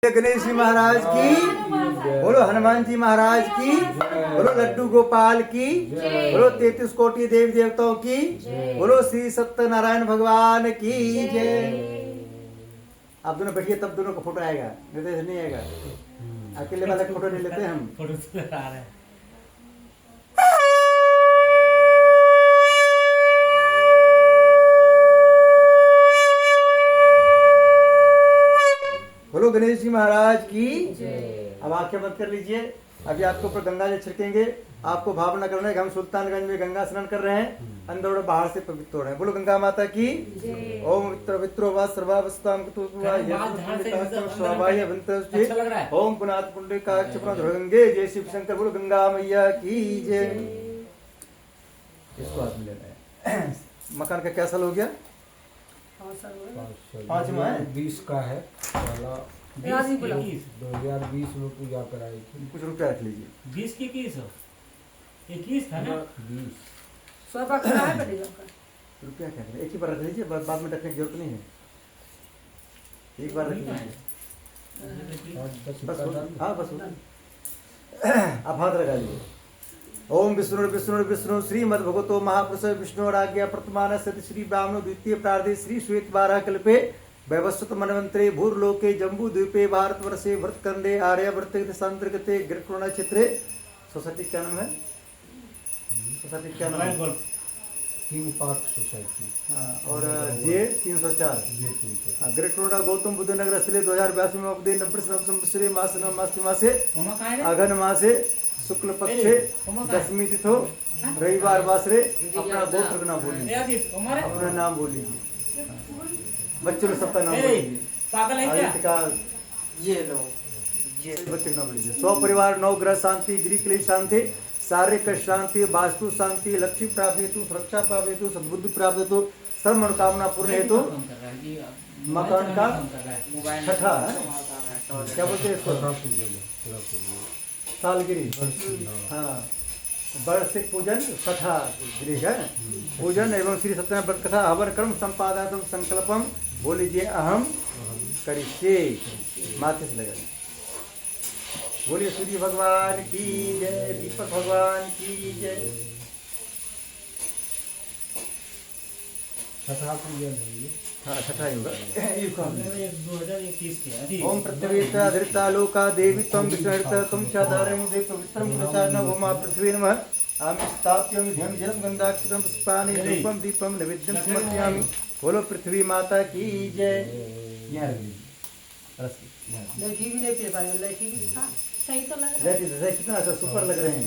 गणेश जी महाराज की, बोलो हनुमान जी महाराज की, बोलो लड्डू गोपाल की, बोलो 33 कोटि देवी देवताओं की, बोलो श्री सत्यनारायण भगवान की जय। आप दोनों बैठिए तब दोनों का फोटो आएगा, नहीं तो नहीं आएगा। अकेले वाले फोटो नहीं लेते हम। फोटो आ रहा है। बोलो गणेश जी महाराज की। अब आंखें बंद कर लीजिए। अभी आपके ऊपर गंगा जल छिड़केंगे। आपको भावना करना है कि हम सुल्तानगंज में गंगा स्नान कर रहे हैं, अंदर और बाहर से पवित्र हो रहे हैं। बोलो गंगा माता की। ओम पवित्रो वा सर्वावस्थाम ओम पुनाथ पुंडरीकाक्ष गंगे जय शिव शंकर। बोलो गंगा मैया की जय। इसको हाथ में लेना है। मकान का क्या साल हो गया? 5वां है। 20 का है वाला। 2020 में पूजा कराई थी। कुछ रुपया रख लीजिए। 20 की 21 था ना? 20 रुपया क्या करें, एक ही बार रख लीजिए, बाद में रखने की जरूरत नहीं है। एक बार रख लीजिए बस। हाँ बस आप हाथ लगा लीजिए। ओम विष्णु विष्णु विष्णु श्रीमद भगवतो महापुरुष विष्णुराज्ञा प्रतमान सति श्री ब्राह्मण द्वितीय प्रार्थे श्री श्वेत बारह कल्पे वैवस्वत मनवंतरे भूर्लोके जम्बू द्वीपे भारतवर्षे भरतखंडे आर्यवर्त सांतर्गते गिरकोणा क्षेत्रे। सोसाइटी क्या नाम है? सोसाइटी क्या नाम है? Theme park society. और जे 304 ग्रेट नोएडा गौतम बुद्ध नगर स्थले 2022 में उपदे 90 मासे अघन मासे शुक्ल पक्षे 10वीं तिथो रविवार वासरे। अपना गोत्र का नाम बोलिए, अपना नाम बोलिए, बच्चों ने सबका नाम बोलिए। ये लो ये बच्चे का नाम बोलिए। स्व परिवार नौ ग्रह शांति, गृह क्लेश शांति, शारीरिक शांति, वास्तु शांति, लक्ष्मी प्राप्ति हेतु, सुरक्षा प्राप्ति हेतु, सद्बुद्धि प्राप्ति हेतु, सर्व मनोकामना पूर्ण हेतु। मकान का छठा क्या बोलते हैं इसको? सालगिरी। हाँ, वार्षिक पूजन छठा गृह है पूजन एवं श्री सत्यनारायण व्रत कथा हवन कर्म संपादन संकल्पम बोलीजिए अहम करिष्ये। माथे से लगा बोलिए सूर्य भगवान की जय, दीपक भगवान की जय। छठा पूजन है ये। हाँ छठा ही होगा। 2021 के। ओम पृथ्वीता धृता लोका देवी त्वं विष्णुर्ता तुम चादारं दे पवित्रं पुरुषार्न भूमा पृथ्वी नमः। आमि स्थाप्यामि ध्यं जलं गन्धाक्षरं पुष्पाणि धूपं दीपं नैवेद्यं समर्पयामि। बोलो पृथ्वी माता की जय। यहाँ रख लीजिए। लड़की भी नहीं पी पाए, लड़की भी था सही तो लग रहा है। कितना अच्छा सुपर लग रहे हैं,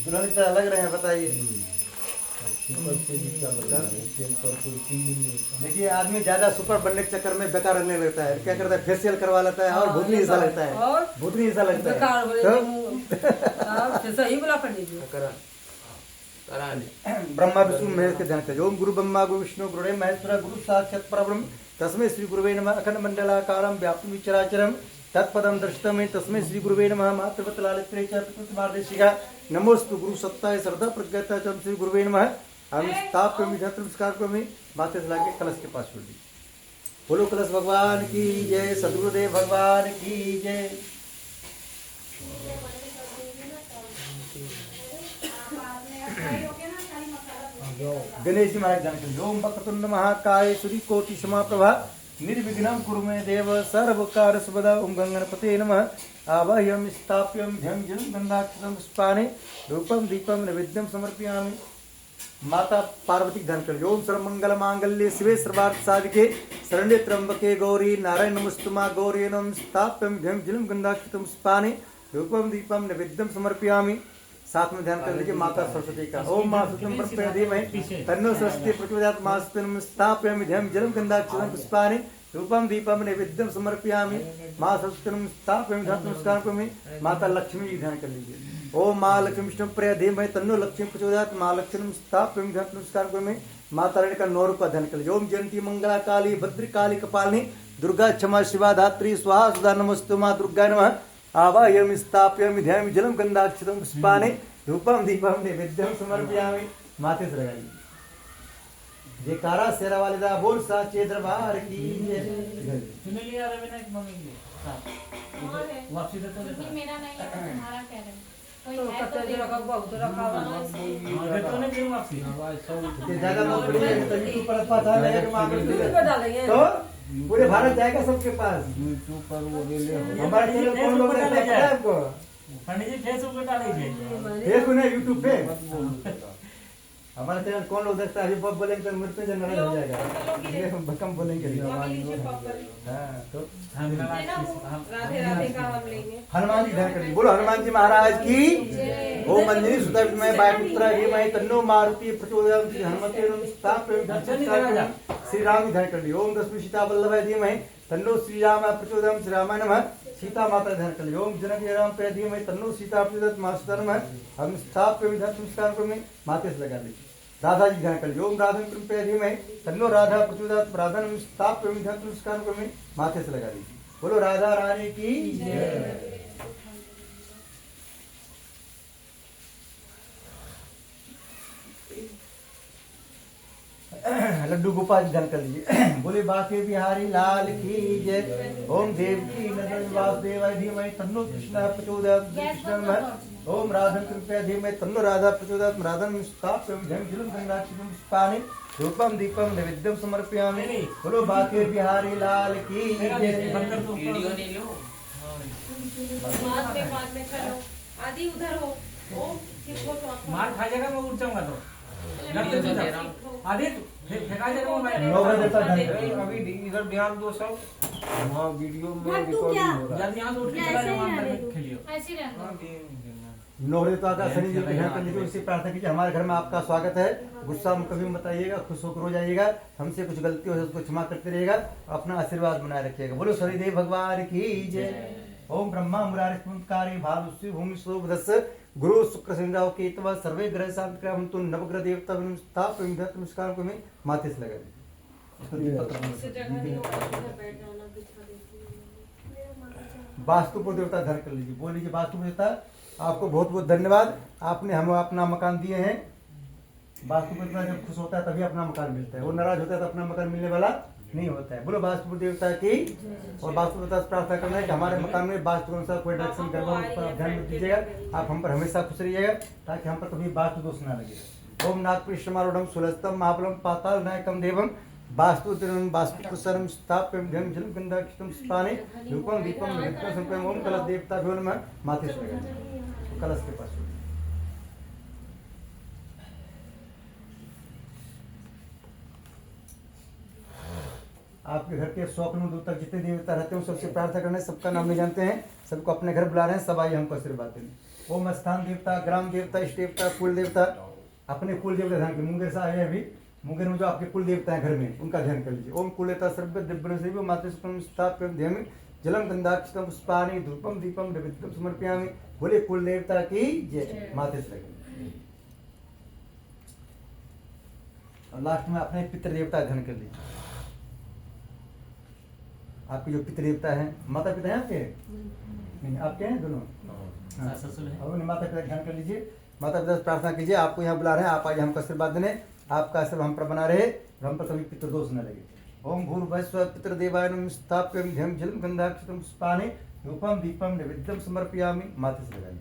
दुल्हन की तरह लग रहे हैं। बताइए देखिए आदमी ज्यादा सुपर बनने के चक्कर में बेकार लगने लगता है। क्या करता है? फेशियल करवा लेता है और भूतनी ऐसा लगता है, भूतनी ऐसा लगता है। सही बोला पंडित जी। ब्रह्मा विष्णु महेश के ध्यान करिए। ओम गुरु ब्रह्मा गुरु विष्णु गुरुदेव महेश्वर गुरु साक्षात् परब्रह्म तस्मै श्री गुरुवे नमः। अखंड मंडलाकारं व्याप्तं चराचरं तत्पदं दर्शितं तस्मै श्री गुरुवे नमः। मातृवत् लालित्ये च पितृमार्देशिका नमोस्तु गुरु सत्ताय श्रद्धा प्रज्ञाता च श्री गुरुवे नमः। हम स्थाप्यामि ध्यान नमस्कार करोमि। माथे से लाके कलश के पास छोड़ दी। बोलो कलश भगवान की जय, सद्गुरुदेव भगवान की जय। गणेश जी महाराज जानकारी। ओम वक्रतुंड महाकाय सूर्यकोटि समाप्रभा निर्विघ्नं कुरु मे देव सर्वकार सर्वदा। ओम गंगणपते नमः। आवाह्यं स्थाप्यं ध्यं जलं गन्धाक्षरं पुष्पाणि धूपं दीपं नैवेद्यं समर्पयामि। माता पार्वती ध्यान करिए। ओम सर्वमंगल मांगल्ये शिवे सर्वार्थ साधिके शरण्ये त्र्यंबके गौरी नारायण नमस्तुमा गौरी नमः। स्थाप्यं ध्यं जलं गन्धाक्षरं पुष्पाणि धूपं दीपं नैवेद्यं समर्पयामि। साथ में ध्यान कर लीजिए माता सरस्वती का। ओम मां सुतम प्रचोदयामि तन्नो सरस्वती प्रचोदयात्। मां सुतम स्थापयामि ध्यं जलं गन्धाक्षरं पुष्पाणि धूपं दीपं नैवेद्यं समर्पयामि। मां सरस्वती स्थापयामि ध्यान नमस्कार करोमि। माता लक्ष्मी जी ध्यान कर लीजिए। ओम मां लक्ष्मी विष्णु प्रिय धीमहि तन्नो लक्ष्मी प्रचोदयात्। मां लक्ष्मी स्थापयामि ध्यान नमस्कार करोमि। माता रानी का 9 रूप का ध्यान कर लीजिए। ओम जयंती मंगला काली भद्रकाली कपालिनी दुर्गा क्षमा शिवा धात्री स्वाहा सुधा नमस्तु मां दुर्गा नमः। आवाह्यं स्थाप्यामि ध्यायामि जलं गन्धाक्षरं पुष्पाणि धूपं दीपं नैवेद्यं समर्पयामि। माथे से लगाइए। जयकारा शेरा वाले दा बोल साचे दरबार की जय। तूने लिया रवि ना मम्मी के साथ वापसी देता क्योंकि देता मेरा नहीं है तुम्हारा कह रहे हैं कोई तो है तो कते रखा बहुत रखा हुआ देता नहीं क्यों वापसी ये ज्यादा नौकरी है तो यूट्यूब पर पता नहीं कि मांग यूट्यूब पे डालेंगे तो पूरे भारत जाएगा सबके पास। यूट्यूब पर वो ले ले हमारा चैनल कौन लोग देखते हैं पता है आपको? पंडित जी फेसबुक पे डाले थे फेसबुक नहीं, यूट्यूब पे हमारा चैनल कौन लोग देखता है? अभी बहुत बोलेंगे तो मृत्युंजय नारायण हो जाएगा, इसलिए हम कम बोलेंगे। हाँ तो हम राधे राधे का हम लेंगे। हनुमान जी ध्यान करिए, बोलो हनुमान जी महाराज की। ओम मंजरी सुता विद्महे वायुपुत्र धीमहि तन्नो मारुति प्रचोदयात् श्री हनुमते नमः स्थापयामि। श्री राम जी ध्यान करिए, ओम दशमी सीता वल्लभाय धीमहि तन्नो श्री राम प्रचोदयात् श्री रामाय नमः। सीता माता ध्यान करिए, ओम जनक राम पे धीमहि तन्नो सीता प्रचोदयात् माता नमः। हम स्थापयामि नमस्कार करें, माथे से लगा लीजिए। राधा जी ध्यान करिए, ओम राधा पे धीमहि तन्नो राधा प्रचोदयात् राधा स्थापयामि नमस्कार करें, माथे से लगा लीजिए। बोलो राधा रानी की जय। लड्डू गोपाल जी ध्यान कर लीजिए, बोले बाके बिहारी लाल की जय। ओम देवकी नंदन वासुदेवाय धीमहि तन्नो कृष्ण प्रचोदयात् कृष्ण नमः। ओम राधा कृपया धीमहि तन्नो राधा प्रचोदयात् राधं स्थापयामि जयं जलं गंगाक्षितं पुष्पाणि रूपम दीपम नैवेद्यम समर्पयामि। बोलो बाके बिहारी लाल की जय। वीडियो नहीं लो बाद में चलो आदि उधर हो ओ मार खा जाएगा मैं उठ जाऊंगा तो आदित्य फेंका जाएगा वो मैं 9 बजे तक ध्यान करिए। अभी इधर ध्यान दो सब, वहाँ वीडियो में रिकॉर्डिंग हो रहा है। जल्दी यहाँ से उठ के चला जाओ अंदर में खेलियो ऐसे ही रहना। नवरेता का शनि जी को ध्यान कर लीजिए, उससे प्रार्थना कीजिए हमारे घर में आपका स्वागत है। गुस्सा में कभी मत आइएगा, खुश होकर हो जाइएगा। हमसे कुछ गलती हो तो उसको क्षमा करते रहिएगा, अपना आशीर्वाद बनाए रखिएगा। बोलो शनिदेव भगवान की जय। ओम ब्रह्मा मुरारी भालुष्य भूमि शोभदस्य गुरु शुक्र सिंह केतव सर्वे ग्रह शांत हम तो नवग्रह देवता नमस्कार को में माथे से लगा दीजिए। वास्तु देवता धर कर लीजिए, बोल लीजिए वास्तु देवता आपको बहुत बहुत धन्यवाद, आपने हमें अपना मकान दिए हैं। वास्तु देवता जब खुश होता है तभी अपना मकान मिलता है, वो नाराज होता है तो अपना मकान मिलने वाला नहीं होता है। बोलो वास्तु देवता की। और वास्तु देवता से प्रार्थना करना है कि हमारे मकान में वास्तु के अनुसार कोई डायरेक्शन करवा उस पर ध्यान में दीजिएगा। आप हम पर हमेशा खुश रहिएगा ताकि हम पर कभी वास्तु दोष ना लगे। ओम नागपुष्टमारूढ़ सुलस्तम महाबलम पाताल नायकम देवम वास्तु वास्तुकुशरम स्थाप्यम ध्यम जल गंधाक्षितम स्पाने रूपम दीपम नैवेद्यम समर्पयामि। ओम कलश देवता भ्यो नमः, माथे से लगा कलश के पास। आपके घर के 100 किलोमीटर दूर तक जितने देवता रहते हैं सबसे प्रार्थना करना है, सबका नाम नहीं जानते हैं, सबको अपने घर बुला रहे हैं, सब आइए हमको आशीर्वाद देंगे। ओम स्थान देवता, ग्राम देवता, इष्ट देवता, कुल देवता, अपने कुल देवता ध्यान करिए। मुंगेर से आए हैं अभी, मुंगेर में जो आपके कुल देवता है घर में उनका ध्यान कर लीजिए। ओम कुलदेवता सर्व दिव्य मातृ स्थाप्यम ध्यम जलम गंधाक्षितम पुष्पाणि धूपम दीपम नैवेद्यम समर्पयामि। बोले कुल देवता की जय, माथे से लगे। और लास्ट में अपने पितृ देवता ध्यान कर लीजिए। आपके जो पितृ देवता है, माता पिता हैं आपके? नहीं, आपके हैं दोनों? हाँ। ससुर है। और माता पिता ध्यान कर लीजिए, माता पिता से प्रार्थना कीजिए, आपको यहाँ बुला रहे हैं, आप आइए हमको आशीर्वाद देने, आपका आशीर्वाद हम पर बना रहे, हम पर कभी पितृदोष न लगे। ओम भूर्भुवस्सुवः पितृदेवाय नमः स्थाप्यं ध्यं जलं गंधाक्षितं पुष्पाणि धूपम दीपम नैवेद्यम समर्पयामि। माथे से लगाइए,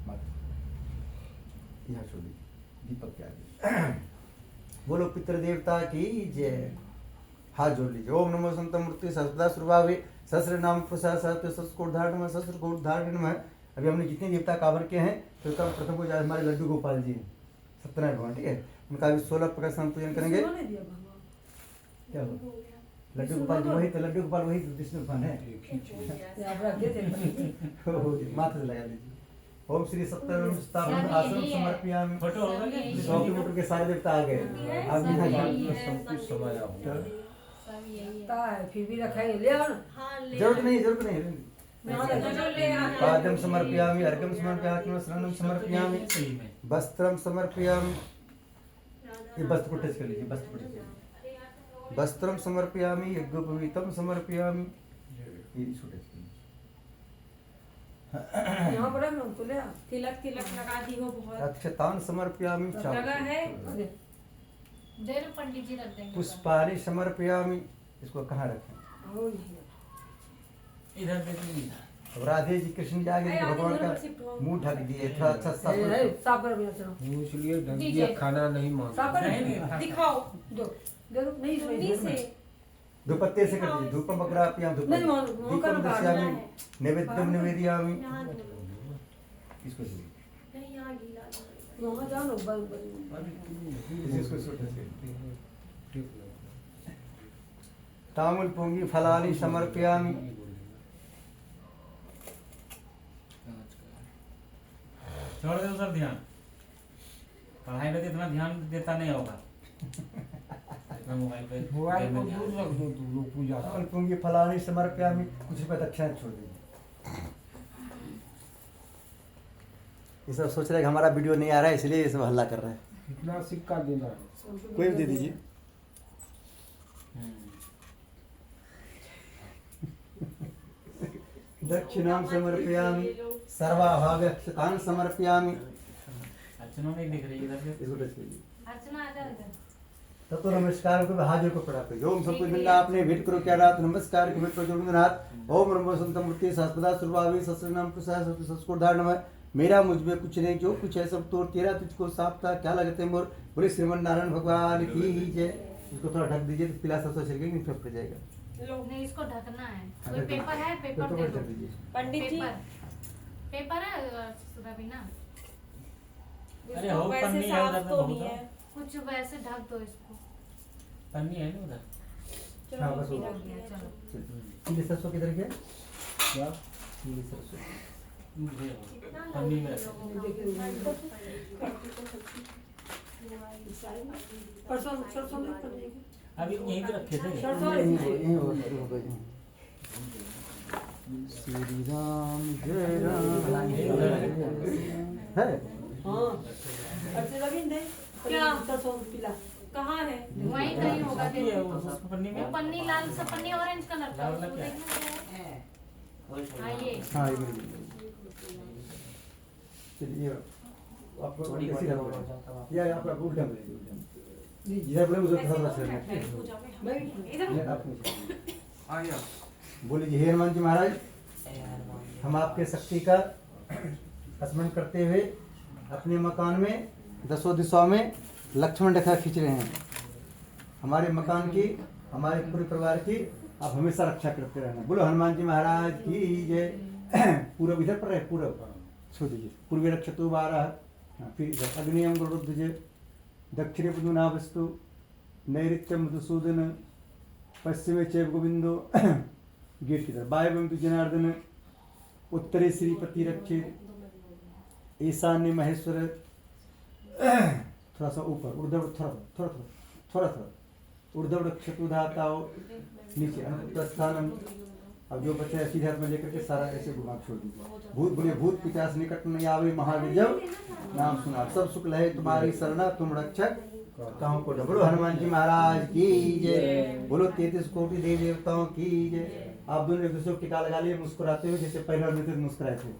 माथे यहाँ छोड़ दीजिए दीपक के आगे। बोलो पितृदेवता की जय। हाथ जोड़ लीजिए। ओम नमो संत मूर्ति सदा सुरभावे सहस्र नाम प्रसाद सहस्त्र सहस्रकोटधारण सहस्र कोटधारण नमः। अभी हमने जितने देवता कावर के हैं तो कल प्रथम को हमारे लड्डू गोपाल जी सत्यनारायण भगवान, ठीक है, उनका भी 16 प्रकार से हम पूजन करेंगे। क्या हो लड्डू गोपाल जी वही तो, लड्डू गोपाल वही विष्णु भगवान है। माथे से लगा लीजिए। ओम श्री सत्यनारायण स्थापन आसन समर्पयामि। फोटो होगा क्या? 100 किलोमीटर के सारे देवता आ गए, अब यहाँ सब कुछ समय आओ फिर भी रखा है ले आओ ना। जरूरत नहीं पादम समर्पयामि, अर्घ्यम समर्पयामि, शरणम समर्पयामि, वस्त्रम समर्पयामि। ये वस्त्र को टच कर लीजिए, वस्त्र को टच कीजिए। वस्त्रम समर्पयामि, यज्ञोपवीतम समर्पयामि। ये इसको टच कर लीजिए। यहाँ पर रख लो तो ले आ। तिलक तिलक लगा दी हो बहुत अक्षतान समर्पयामि लगा है। दे दो पंडित जी रख देंगे। पुष्पाणि समर्पयामि। इसको कहाँ रखें? ओ ये इधर देखिए। अब राधे जी कृष्ण जी आगे तो भगवान का मुंह ढक दिए, थोड़ा अच्छा साफ कर भैया चलो। मुंह इसलिए ढक दिया, खाना नहीं साफ मांगा। कर दिखाओ। दो दे दो नहीं इसमें दुपत्ते से कर दीजिए। धूपम अग्रापयामि नहीं मानो दीपम दर्शयामि नैवेद्यम निवेदयामि। इसको दीजिए। नहीं यहाँ गीला वहाँ जाओ ना बल इसको तामुल पोंगी फलानि समर्पयामि। छोड़ दो सर ध्यान, पढ़ाई पे इतना ध्यान देता नहीं होगा। इतना मोबाइल पे मोबाइल को दूर रख दो तुम लोग पूजा तामुल पोंगी फलानि समर्पयामि। कुछ रुपए दक्षिणा छोड़ दीजिए। ये सब सोच रहे हैं कि हमारा वीडियो नहीं आ रहा है इसलिए ये सब हल्ला कर रहे हैं। कितना सिक्का देना है? कोई भी दे दीजिए। दक्षिणां समर्पयामि सर्वाभागक्षतान् समर्पयामि। अर्चना नहीं दिख रही इधर से। इसको टच कीजिए। अर्चना आ जाओ इधर। तब तो नमस्कार को हाजिर को पड़ा पे ओम सब कुछ मिलना आपने भेंट करो क्या रात नमस्कार के भेंट करो जोड़नाथ ओम ब्रह्म संतम मूर्ति शास्त्रदा सुरभावी सस्त्रनाम प्रसाद संस्कृतार नमः। मेरा मुझ में कुछ नहीं जो कुछ है सब तोड़ तेरा तुझको साफ था क्या लगते मोर। बोले श्रीमन नारायण भगवान की जय। इसको थोड़ा ढक दीजिए तो पीला सरसों छिड़के नहीं पड़ जाएगा। नहीं इसको ढकना है। कोई पेपर है? पेपर तो दे ढक दो। दीजिए। पंडित जी पेपर है रवीना? अरे हो पन्नी है उधर तो बहुत है। कुछ वैसे ढक दो इसको। पन्नी है ना उधर। हाँ बस हो हो गया। गया चलो। पीले सरसों किधर गया? क्या? पीले सरसों पन्नी में परसों सरसों में अभी यहीं पे रखे थे। यहीं हो गए। श्री राम जय राम है। हाँ अच्छे लगे नहीं क्या सरसों पीला कहाँ है? वहीं कहीं होगा। ये है वो पन्नी में। वो पन्नी लाल सा पन्नी ऑरेंज कलर का। लाल वाला क्या? हाँ ये। हाँ ये चलिए आपको कैसी लग या आपका बुक डम इधर बोले उधर थोड़ा सा इधर आप बोले जी हे हनुमान जी महाराज हम आपके शक्ति का स्मरण करते हुए अपने मकान में दसों दिशाओं में लक्ष्मण रेखा खींच रहे हैं। हमारे मकान की हमारे पूरे परिवार की आप हमेशा रक्षा करते रहना। बोलो हनुमान जी महाराज की जय। पूर्व इधर पर है पूर्व छोड़ दीजिए। पूर्वी रक्षतु बारह फिर अग्नियम गुरुद्ध दक्षिणे पुदुना वस्तु नैऋत्य मधुसूदन पश्चिमे चैव गोविंदो गेट की तरफ वायव्यम तु जनार्दन उत्तरे श्रीपति रक्षित ईशान्य महेश्वर थोड़ा सा ऊपर ऊर्ध्व थोड़ा ऊर्ध्व रक्षतु धाताओ नीचे अनुप्रस्थानम। अब जो बच्चे ऐसी हाथ में लेकर के सारा ऐसे घुमा छोड़ दीजिए। भूत बोले भूत पिचास निकट नहीं आवे महाविजय नाम सुना सब सुख लहे तुम्हारी शरणा तुम रक्षक कहो को डबलो हनुमान जी महाराज की जय। बोलो 33 कोटि देवी देवताओं की जय। आप दोनों एक दूसरे को टीका लगा लिए मुस्कुराते हुए जैसे पहले और मुस्कुराए थे।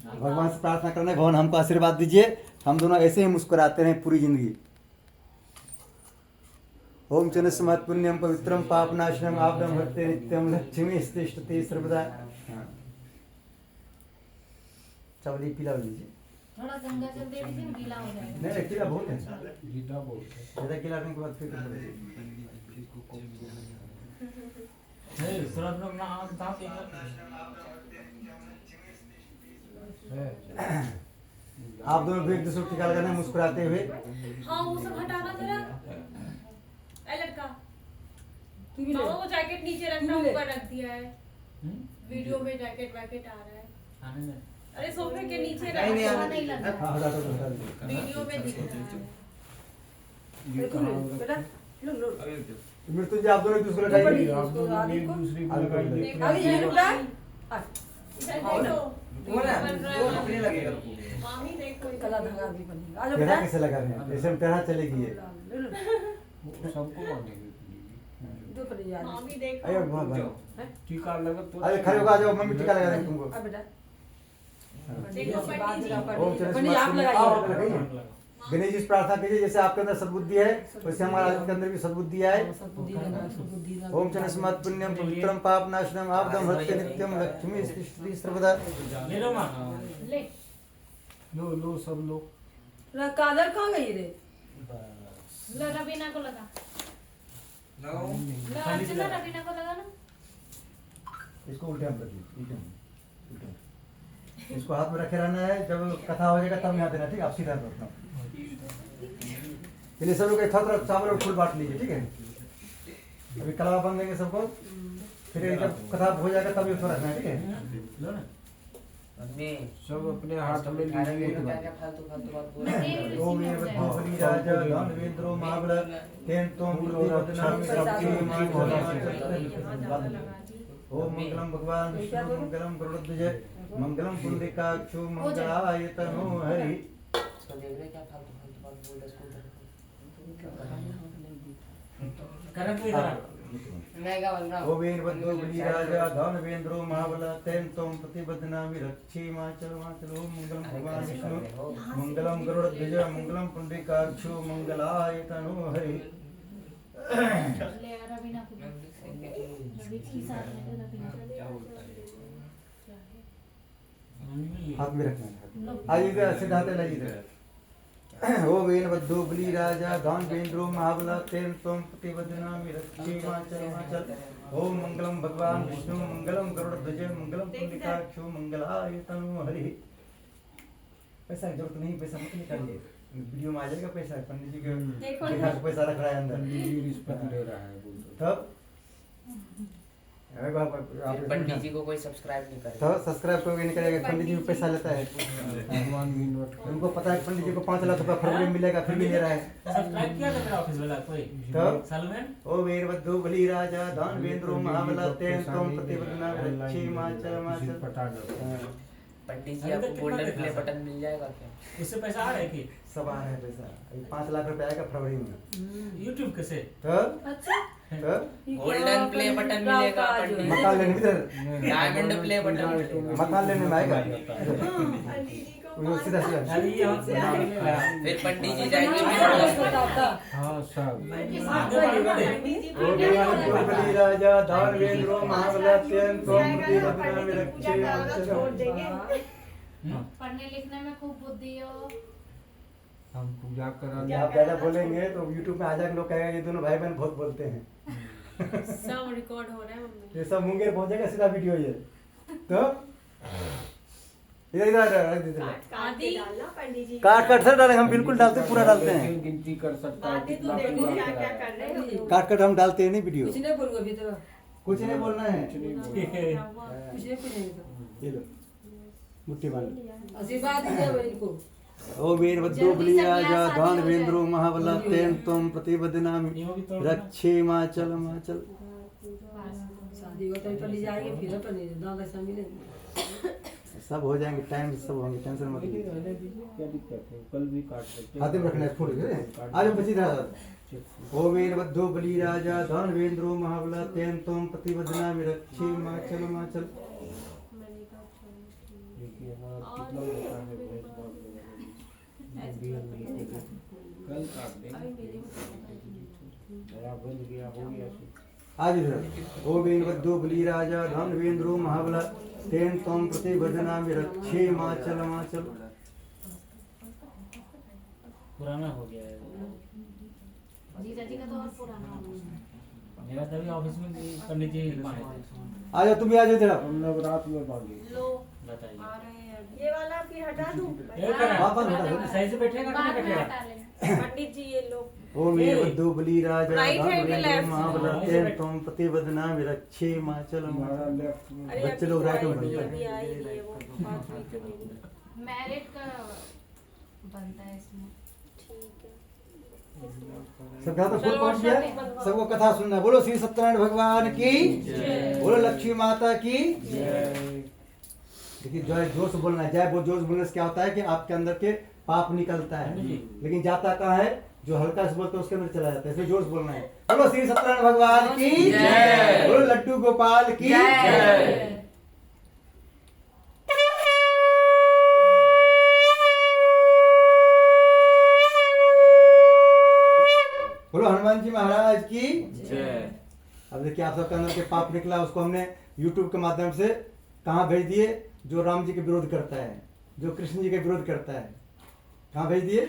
भगवान से प्रार्थना करना है भगवान हमको आशीर्वाद दीजिए हम दोनों ऐसे ही मुस्कुराते रहे पूरी जिंदगी। ओम चन स्मत् पुण्यम पवित्रम पापनाशनम आपदम भक्ते नित्यम लक्ष्मी स्तिष्ठते सर्वदा। चावल पीला लीजिए। थोड़ा गंगा जल दे दीजिए गीला हो जाएगा। नहीं गीला बहुत है। गीता बहुत है। ज्यादा गीला करने के बाद फिर नहीं सूरज लोग ना आम था आप दोनों भी एक दूसरे को टीका लगाना मुस्कुराते हुए। हाँ वो सब हटाना जरा ए लड़का तू भी ले वो जैकेट नीचे रखना ऊपर रख दिया है। वीडियो में जैकेट वैकेट आ रहा है। आने दे। अरे सोफे के नीचे नहीं लग रहा। हाँ हटा दो। वीडियो में दिख रहा है। बेटा लो लो मृत्युंजय आप दोनों एक दूसरे को लगाइए। आप दोनों एक दूसरे को लगाइए। आगे ये बेटा इधर देखो अपने लगेगा। मामी देखो कला धागा भी बनेगा। आ जाओ तेरा बेटा कैसे लगा रहे हैं ऐसे में तेरा चलेगी ये। सबको बांधेंगे। दो पर यार मामी देखो अरे वाह भाई टीका लगा तो अरे खड़े होकर आ जाओ, मम्मी टीका लगा देंगे तुमको। अब बेटा देखो पंडित जी ओम चलो पंडित आप लगाइए गणेश जी से प्रार्थना कीजिए, जैसे आपके अंदर सद्बुद्धि है वैसे हमारे आदमी के अंदर भी सद्बुद्धि आए। ओम चनस्मत् पुण्यम पवित्रम पाप नाशनम आपदम हत्य नित्यम लक्ष्मी श्री सर्वदा। ले लो माँ। ले लो सब लोग काजल कहाँ गई रे? लो रवीना को लगा लो अर्चना रवीना को लगा ना। इसको उल्टे हम रखिए, उल्टे इसको हाथ में रखे रहना है, जब कथा हो जाएगा तब यहाँ देना, ठीक है? आप सीधा रखना। चलिए सब लोग एक साथ चावल और फूल बांट लीजिए, ठीक है? अभी कलावा बन देंगे सबको, फिर जब कथा हो जाएगा तब इसको रखना है, ठीक है? लो ना। सब अपने हाथ में लीजिए। ओम ये बद्धो बलि राजा दानवेंद्रो महाबल तेन तोम प्रतिपदनामि रक्षे माचल। ओम मंगलम भगवान विष्णु मंगलम गरुड़ध्वज मंगलम पुंडरीकाक्षो मंगलाय तनो हरि। करण तू इधर आ। ओम बद्धो बलि राजा दानवेंद्रो महाबल तेन तोम प्रतिपदनामि रक्षे माचल माचल। ओम मंगलम भगवान विष्णु मंगलम गरुड़ध्वज मंगलम पुंडरीकाक्षो मंगलाय तनो हरि। ले रवीना को रवि की साथ में रवीना हाथ में रखना है। आइए इधर सीधा हाथ लाइए इधर। ओम बद्धो बलि राजा दानवेंद्रो महाबल तेन तोम प्रतिपदनामि रक्षे माचल माचल। ओम मंगलम भगवान विष्णु मंगलम गरुड़ध्वज मंगलम पुंडरीकाक्षो मंगलाय तनो हरि। पैसा की जरूरत नहीं, पैसा मत निकालिए, वीडियो में आ जाएगा पैसा। पंडित जी के देखा तो पैसा रख रहा है अंदर, रिश्वत ले रहा है तब पंडित जी को कोई सब्सक्राइब नहीं करे तो सब्सक्राइब करोगे नहीं करेगा, पंडित जी पैसा लेता है। भगवान भी नोट कर उनको पता है कि पंडित जी को 5 लाख रुपया फरवरी में मिलेगा, फिर भी ले रहा है। सब्सक्राइब किया था मेरा ऑफिस वाला कोई तो सलमान। ओ वीरभद्रो बलि राजा दानवेंद्रो महाबल तेन तोम प्रतिपदनामि रक्षे माचल माचल। पंडित जी आपको गोल्डन प्ले बटन मिल जाएगा क्या? उससे पैसा आ रहा है कि सब आ रहा है पैसा, अभी 5 लाख रुपया आएगा फरवरी में। यूट्यूब कैसे? तो अच्छा गोल्डन प्ले बटन मिलेगा पंडित जी। मकान लेने में इधर डायमंड प्ले बटन मिलेगा। मकान लेने में आएगा वो सीधा सीधा। अरे ये हम फिर पंडित जी जाएंगे हाँ सब ओ वीरभद्रो बलि राजा दानवेंद्रो महाबल तेन तोम प्रतिपदनामि रक्षे माचल। पढ़ने लिखने में खूब बुद्धि हो। हम पूजा करा आप ज्यादा बोलेंगे तो यूट्यूब में आ जाकर लोग कहेगा ये दोनों भाई बहन बहुत बोलते हैं। सब रिकॉर्ड हो रहा है मम्मी। ये सब मुंगेर पहुंचेगा सीधा वीडियो ये। तो इधर इधर आदि डालना पंडित जी। काट काट सर डालेंगे हम, बिल्कुल डालते हैं, पूरा डालते हैं। गिनती कर सकता है आदि तो कितना देखो पूजा क्या क्या करा कर रहे हैं। काट काट हम डालते हैं नहीं वीडियो, कुछ नहीं बोलूँ अभी तो कुछ नहीं बोलना है। कुछ नहीं तो ये लो मुट्ठी बांध। आशीर्वाद दीजिए इनको। ओ वीरभद्रो बलि राजा दानवेंद्रो महाबल तेन तोम प्रतिपदनामि रक्षे माचल माचल। शादी हो तो पंडित जाएंगे फिर पंडित दादा पैसा मिलेंगे। सब हो जाएंगे, टाइम से सब होंगे, टेंशन मत लीजिए। क्या दिक्कत है? कल भी काट सकते हाथ में रखना है फूल आज बची था। ओ वीरभद्रो बलि राजा दानवेंद्रो महाबल तेन तोम प्रतिपदनामि रक्षे माचल माचल। देखिए हाँ कितना होता है कल काट देंगे। नया बन गया हो गया आज इधर ओ वीरभद्रो बलि राजा दानवेंद्रो महाबल तेन तोम प्रतिपदनामि रक्षे माचल माचल। पुराना हो गया है जीजा जी का तो और पुराना हो गया। मेरा तभी ऑफिस में पंडित जी बांधे थे। आ जाओ तुम भी आ जाओ इधर। हम नवरात्र में बांधे। लो बताइए आ रहे हैं। ये वाला फिर हटा दूं। ये करा वापस हटा दो। सही से बैठेगा कि बाद नहीं में बैठेगा? हटा लेना। पंडित जी ये लो। ओ वीरभद्रो बलि राजा Right hand में दानवेंद्रो left. महाबल तेन तोम प्रतिपदनामि रक्षे माचल हमारा माचल। लेफ्ट में अरे बच्चे लोग राइट में बनते हैं। अभी आई नहीं है वो बात हुई तो नहीं। मैरिड का बनता है इसमें। ठीक है। सब तो फूल पहुंच गया, सबको कथा सुनना। बोलो श्री सत्यनारायण भगवान की, बोलो लक्ष्मी माता की। देखिए जय जोश बोलना है, जय जोश बोलने से क्या होता है कि आपके अंदर के पाप निकलता है, लेकिन जाता कहाँ है? जो हल्का से बोलते हैं उसके अंदर चला जाता है, इसलिए जोर से बोलना है। बोलो श्री सत्यनारायण भगवान की जय, बोलो लड्डू गोपाल की जय। बोलो हनुमान जी महाराज की जय। अब देखिए आप सबके अंदर के पाप निकला, उसको हमने YouTube के माध्यम से कहाँ भेज दिए? जो राम जी के विरोध करता है, जो कृष्ण जी के विरोध करता है, कहाँ भेज दिए?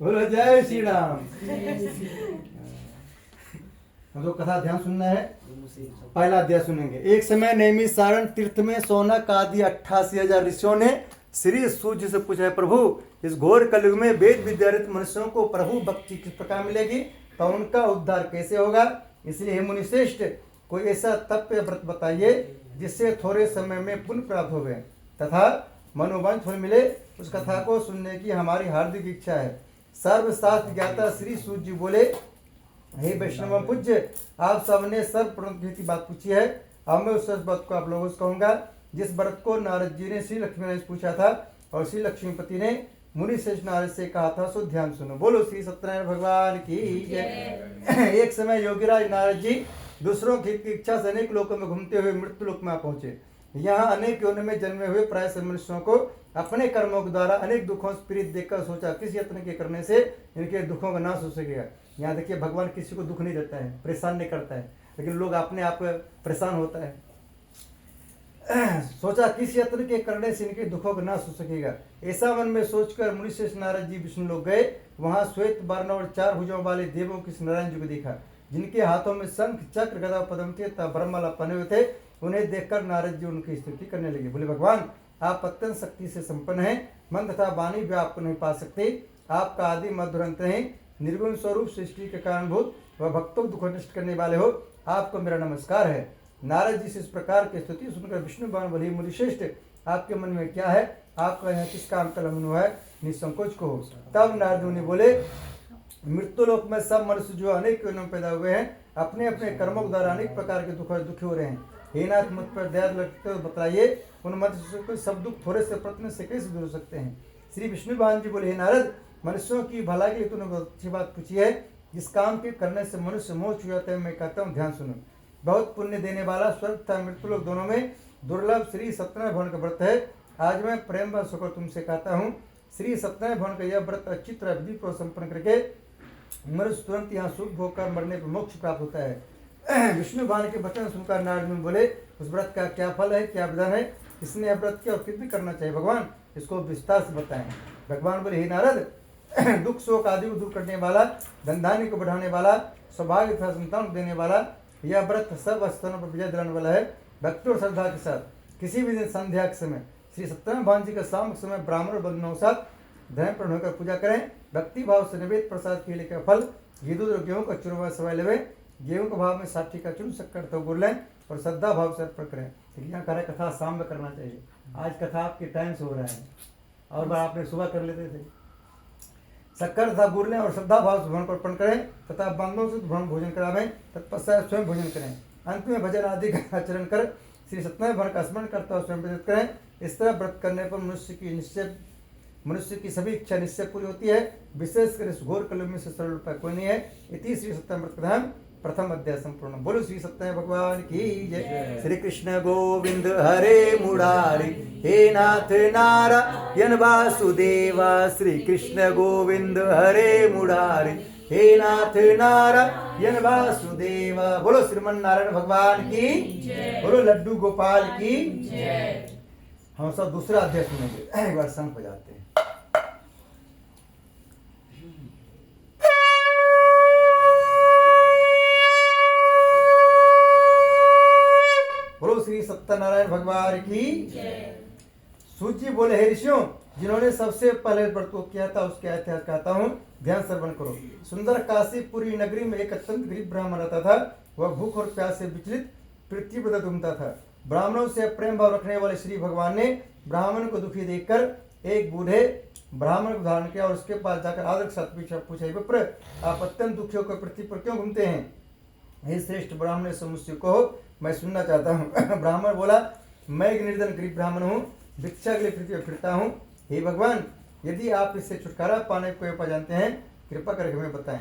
बोलो जय श्री राम। हम लोग कथा ध्यान सुनना है। पहला अध्याय सुनेंगे। एक समय नेमी सारण तीर्थ में सौनक आदि 88,000 ऋषियों ने श्री सूर्य जी से पूछा है, प्रभु इस घोर कलयुग में वेद विद्यारत मनुष्यों को प्रभु भक्ति किस प्रकार मिलेगी, तो उनका उद्धार कैसे होगा? इसलिए हे मुनिश्रेष्ठ, कोई ऐसा तप्य व्रत बताइए जिससे थोड़े समय में पुण्य प्राप्त हो गए तथा मनोवांछ फल मिले। उस कथा को सुनने की हमारी हार्दिक इच्छा है। सर्वशास्त्र ज्ञाता श्री सूर्य जी बोले, हे वैष्णव पूज्य, आप सबने सर्वप्रथम की बात पूछी है। अब मैं उस व्रत को आप लोगों से कहूंगा जिस व्रत को नारद जी ने श्री लक्ष्मी ने पूछा था और श्री लक्ष्मीपति ने मुनि श्रेष्ठ नारद से कहा था, सो ध्यान सुनो। बोलो श्री सत्यनारायण भगवान की जय। एक समय योगीराज नारद जी दूसरों की इच्छा से अनेक लोकों में घूमते हुए मृत्यु लोक में पहुंचे। यहाँ अनेक योनि में जन्मे हुए प्राय मनुष्यों को अपने कर्मों के द्वारा अनेक दुखों से पीड़ित देखकर सोचा किस यत्न के करने से इनके दुखों का नाश हो सकेगा। यहाँ देखिए भगवान किसी को दुख नहीं देता है, परेशान नहीं करता है, लेकिन लोग अपने आप परेशान होता है। सोचा किस यत्न के करने से इनके दुखों का नाश हो सकेगा। ऐसा मन में सोचकर मुनिश्रेष्ठ नारद जी विष्णु लोग गए। वहां श्वेत वर्ण और 4 भुजों वाले देवों की नारायण जी को देखा, जिनके हाथों में शंख चक्र गदा पद्म थे तथा ब्रह्ममाला पहने हुए थे। उन्हें देखकर नारद जी उनकी स्तुति करने लगे। बोले भगवान आप अत्यंत शक्ति से संपन्न हैं, मन तथा वाणी भी आपको नहीं पा सकते। आपका आदि मध्य अंत है, निर्गुण स्वरूप सृष्टि के कारणभूत व भक्तों को दुख नष्ट करने वाले हो। आपको मेरा नमस्कार है। नारद जी से इस प्रकार की स्तुति सुनकर विष्णु भगवान बोले, मुनिश्रेष्ठ आपके मन में क्या है? आपका यहाँ किस काम का लम्न हुआ है? निसंकोच को। तब नारद मुनि बोले, मृत्युलोक में सब मनुष्य जो अनेक योनियों में पैदा हुए हैं अपने अपने कर्मों के द्वारा अनेक प्रकार के दुखी हो रहे हैं। हे नाथ मुझ पर दया लगते हुए बताइए उन मनुष्यों को सब दुख थोड़े से प्रयत्न से कैसे दूर हो सकते हैं? श्री विष्णु भगवान जी बोले, हे नारद, मनुष्यों की भलाई के लिए तूने बहुत अच्छी बात पूछी है। जिस काम के करने से मनुष्य मोक्ष हो जाता है मैं कहता हूँ ध्यान सुनो। बहुत पुण्य देने वाला स्वर्ग तथा मृत्यु लोक दोनों में दुर्लभ श्री सत्यनारायण भवन का व्रत है। आज मैं प्रेम वश होकर तुमसे कहता हूँ, श्री सत्यनारायण भवन का यह व्रत अच्छी तरह विधि पूर्वक संपन्न करके मनुष्य तुरंत यहाँ सुख भोग कर मरने पर मोक्ष प्राप्त होता है। विष्णु भगवान के वचन सुनकर नारद मुनि बोले, उस व्रत का क्या फल है, क्या विधान है? इसने यह व्रत किया और फिर भी करना चाहिए भगवान, इसको विस्तार से बताएं। भगवान बोले, हे नारद, दुख शोक आदि को दूर करने वाला, धन धान्य को बढ़ाने वाला, सौभाग्य तथा संतान देने वाला यह व्रत सब स्थानों पर विजय दिलाने वाला है। भक्ति और श्रद्धा के साथ किसी भी दिन संध्या के समय श्री सत्यनारायण भगवान जी का शाम के समय ब्राह्मण बंधुओं के साथ धर्म पूर्ण होकर पूजा करें। भक्ति भाव से निवेद प्रसाद केले का फल घी दूध और गेहूं का चूरमा सवाई लेवे। गेहूं के भाव में 60 का चूर्ण शक्कर तो गुड़ लें और श्रद्धा भाव से अर्पण करें। यहाँ कह रहा है कथा शाम में करना चाहिए। आज कथा आपके टाइम से हो रहा है और बार आपने सुबह कर लेते थे। शक्कर तथा गुड़ लें और श्रद्धा भाव से भवन को अर्पण करें तथा बंधुओं से भवन भोजन करावें, तत्पश्चात स्वयं भोजन करें। अंत में भजन आदि का आचरण कर श्री सत्यनारायण भवन का स्मरण करता हुआ स्वयं व्यतीत करें। इस तरह व्रत करने पर मनुष्य की सभी इच्छा निश्चय पूरी होती है। विशेषकर इस घोर कलयुग में से सरल उपाय कोई नहीं है। इति श्री सत्यनारायण व्रत कथा प्रथम अध्याय संपूर्ण। बोलो श्री सत्यनारायण भगवान की जय। श्री कृष्ण गोविंद हरे मुरारी, हे नाथ नारायण वासुदेवा। श्री कृष्ण गोविंद हरे मुरारी, हे नाथ नारायण वासुदेवा। बोलो श्रीमन नारायण भगवान की जय। बोलो लड्डू गोपाल की जय। हम सब दूसरा अध्याय सुनेंगे। एक बार संग बजाते हैं। बोलो श्री सत्यनारायण भगवान की जय। सूची बोले, हे ऋषियों, जिन्होंने सबसे पहले व्रत को किया था उसके इतिहास कहता हूँ, ध्यान श्रवण करो। सुंदर काशीपुरी नगरी में एक अत्यंत गरीब ब्राह्मण रहता था। वह भूख और प्यास से विचलित पृथ्वी पर घूमता था। ब्राह्मणों से प्रेम भाव रखने वाले श्री भगवान ने ब्राह्मण को दुखी देखकर एक बूढ़े ब्राह्मण को धारण किया और उसके पास जाकर आदर के साथ पूछा, विप्र, आप अत्यंत दुखी होकर पृथ्वी पर क्यों घूमते हैं? हे श्रेष्ठ ब्राह्मण से मुझसे कहो, मैं सुनना चाहता हूँ। ब्राह्मण बोला, मैं एक निर्धन गरीब ब्राह्मण हूँ, भिक्षा के लिए पृथ्वी पर फिरता हूँ। हे भगवान, यदि आप इससे छुटकारा पाने को उपाय जानते हैं कृपा करके हमें बताएं।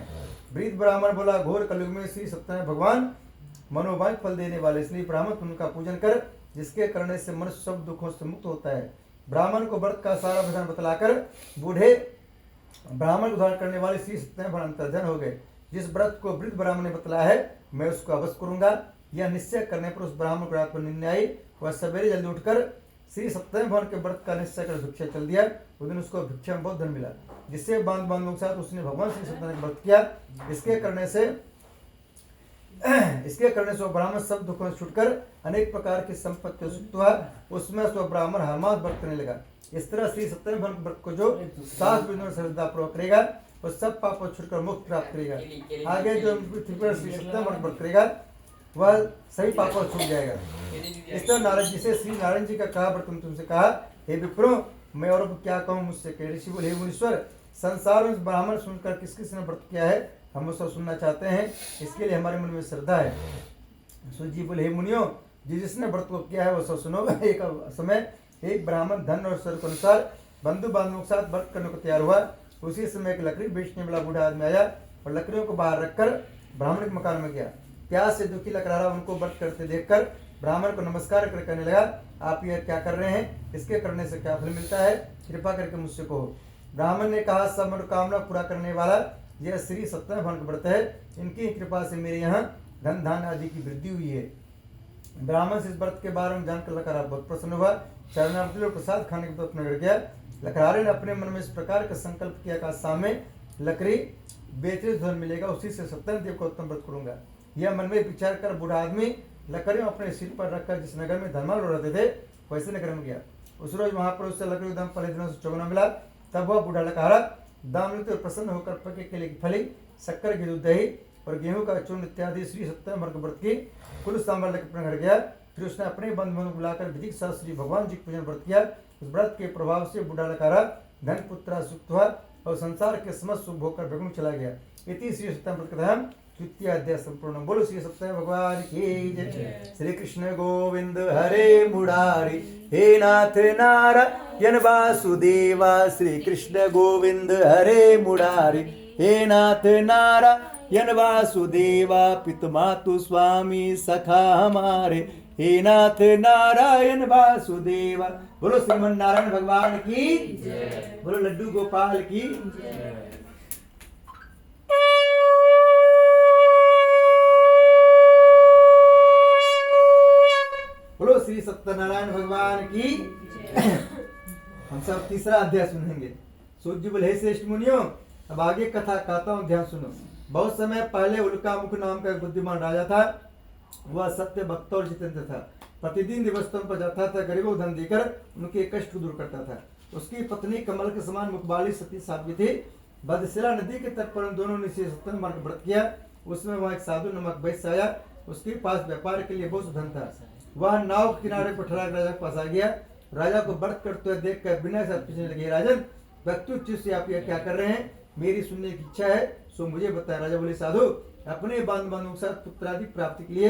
वृद्ध ब्राह्मण बोला, घोर कलयुग में श्री सत्यनारायण भगवान मनोवांछ फल देने वाले, इसलिए ब्राह्मण उनका पूजन कर, जिसके करने से मनुष्य सब दुखों से मुक्त होता है। ब्राह्मण को व्रत का सारा विधान बतलाकर बूढ़े ब्राह्मण को धारण करने वाले श्री सत्यनारायण अंतर्धन हो गए। जिस व्रत को वृद्ध ब्राह्मण ने बतलाया है मैं उसको अवश्य करूंगा। यह निश्चय करने पर उस ब्राह्मण को रात पर नींद आई। वह सवेरे जल्दी उठकर श्री सत्यनारायण भगवान के व्रत का निश्चय कर भिक्षा चल दिया। उस दिन उसको भिक्षा में बहुत धन मिला, जिससे बांधवों के साथ उसने भगवान श्री सत्यनारायण का व्रत किया। इसके करने से ब्राह्मण सब दुखों से छुटकर अनेक प्रकार की संपत्ति सुप्त हुआ। उसमें स्व ब्राह्मण हरमास व्रत करने लगा। इस तरह श्री सत्यनारायण भगवान के व्रत को जो सात विधियों से श्रद्धा पूर्वक करेगा वो सब पापों से छुटकर मुक्त प्राप्त करेगा। आगे जो पृथ्वी पर श्री सत्यनारायण भगवान व्रत करेगा वह सही पापों से छूट जाएगा। इस तरह नारद जी से श्री नारायण जी का कहा व्रत तुमसे कहा, हे विप्रो मैं और क्या कहूँ मुझसे कह। ऋषि बोले, हे मुनीश्वर संसार में ब्राह्मण सुनकर किस किसने व्रत किया है हम उसको सुनना चाहते हैं, इसके लिए हमारे मन में श्रद्धा है। सूत जी बोले, हे मुनियों जिसने व्रत को किया है वो सब सुनो। एक समय एक ब्राह्मण धन और स्वर के अनुसार बंधु बांधवों के साथ व्रत करने को तैयार हुआ। उसी समय एक लकड़ी बेचने वाला बूढ़ा आदमी आया और लकड़ियों को बाहर रखकर ब्राह्मण के मकान में गया। प्यास से दुखी लकड़हारा उनको व्रत करते देखकर ब्राह्मण को नमस्कार कर कहने लगा, आप यह क्या कर रहे हैं, इसके करने से क्या फल मिलता है, कृपा करके मुझसे कहो। ब्राह्मण ने कहा, सब मनोकामना पूरा करने वाला यह श्री सत्यनारायण भगवान का व्रत है। इनकी कृपा से मेरे यहाँ धन धान आदि की वृद्धि हुई है। ब्राह्मण से इस व्रत के बारे में जानकर लकड़हारा बहुत प्रसन्न हुआ। चरणार्थी लोग प्रसाद खाने के बाद अपने घर गया। लकड़हारे ने अपने मन में इस प्रकार का संकल्प किया कि सामने लकड़ी बेहतरीन धन मिलेगा, उसी से सत्यनारायण देव का उत्तम व्रत करूंगा। यह मन में विचार कर बूढ़ा आदमी लकड़ियों अपने सिर पर रखकर जिस नगर में धर्माल रहते थे वैसे नगर में गया। उस रोज वहां पर उससे लकड़ी दाम पहले दिनों से चौगुना मिला। तब वह बूढ़ा लकड़हारा दाम लेते प्रसन्न होकर पके केले की फली, शक्कर की दूध, दही और गेहूं का चूर्ण इत्यादि श्री सत्यनारायण भगवान व्रत की कुल सामान लेकर अपने घर गया। फिर उसने अपने बंधुओं को बुलाकर विधिक साथ श्री भगवान जी पूजन व्रत किया। उस व्रत के प्रभाव से बूढ़ा लकड़हारा धन पुत्र सुख हुआ और संसार के समस्त सुख भोग कर वैकुंठ चला गया। इति श्री सत्यनारायण व्रत कथा तृतीय अध्याय संपूर्ण। बोलो श्री सत्यनारायण भगवान की जय। श्री कृष्ण गोविंद हरे मुरारी, हे नाथ नारायण वासुदेवा। श्री कृष्ण गोविंद हरे मुरारी, हे नाथ नारायण वासुदेवा। पितुमातु स्वामी सखा हमारे, हे नाथ नारायण वासुदेवा। बोलो श्रीमन नारायण भगवान की जय। बोलो लड्डू गोपाल की जय। बोलो श्री सत्यनारायण भगवान की। हम सब तीसरा अध्याय सुनेंगे। सूत जी बोले, हे श्रेष्ठ मुनियों अब आगे कथा कहता हूँ, ध्यान सुनो। बहुत समय पहले उल्कामुख नाम का एक बुद्धिमान राजा था। वह सत्य भक्त और जितेंद्र था। प्रतिदिन दिवसों पर जाता था, गरीबों को धन देकर उनके कष्ट को दूर करता था। उसकी पत्नी कमल के समान मुख वाली सती साध्वी थी। बदशिला नदी के तट पर दोनों ने सत्यनारायण मार्ग व्रत किया। उसमें वहाँ एक साधु नमक वैश्य आया। उसके पास व्यापार के लिए बहुत धन था। वह नाव के किनारे पर ठहरा राजा के पास आ गया। राजा को व्रत करते हुए देख कर बिना साथ पूछने लगे, राजन व्यक्ति से आप यह क्या कर रहे हैं, मेरी सुनने की इच्छा है सो मुझे बताया। राजा बोले, साधु अपने बांधवों के साथ पुत्र आदि प्राप्ति के लिए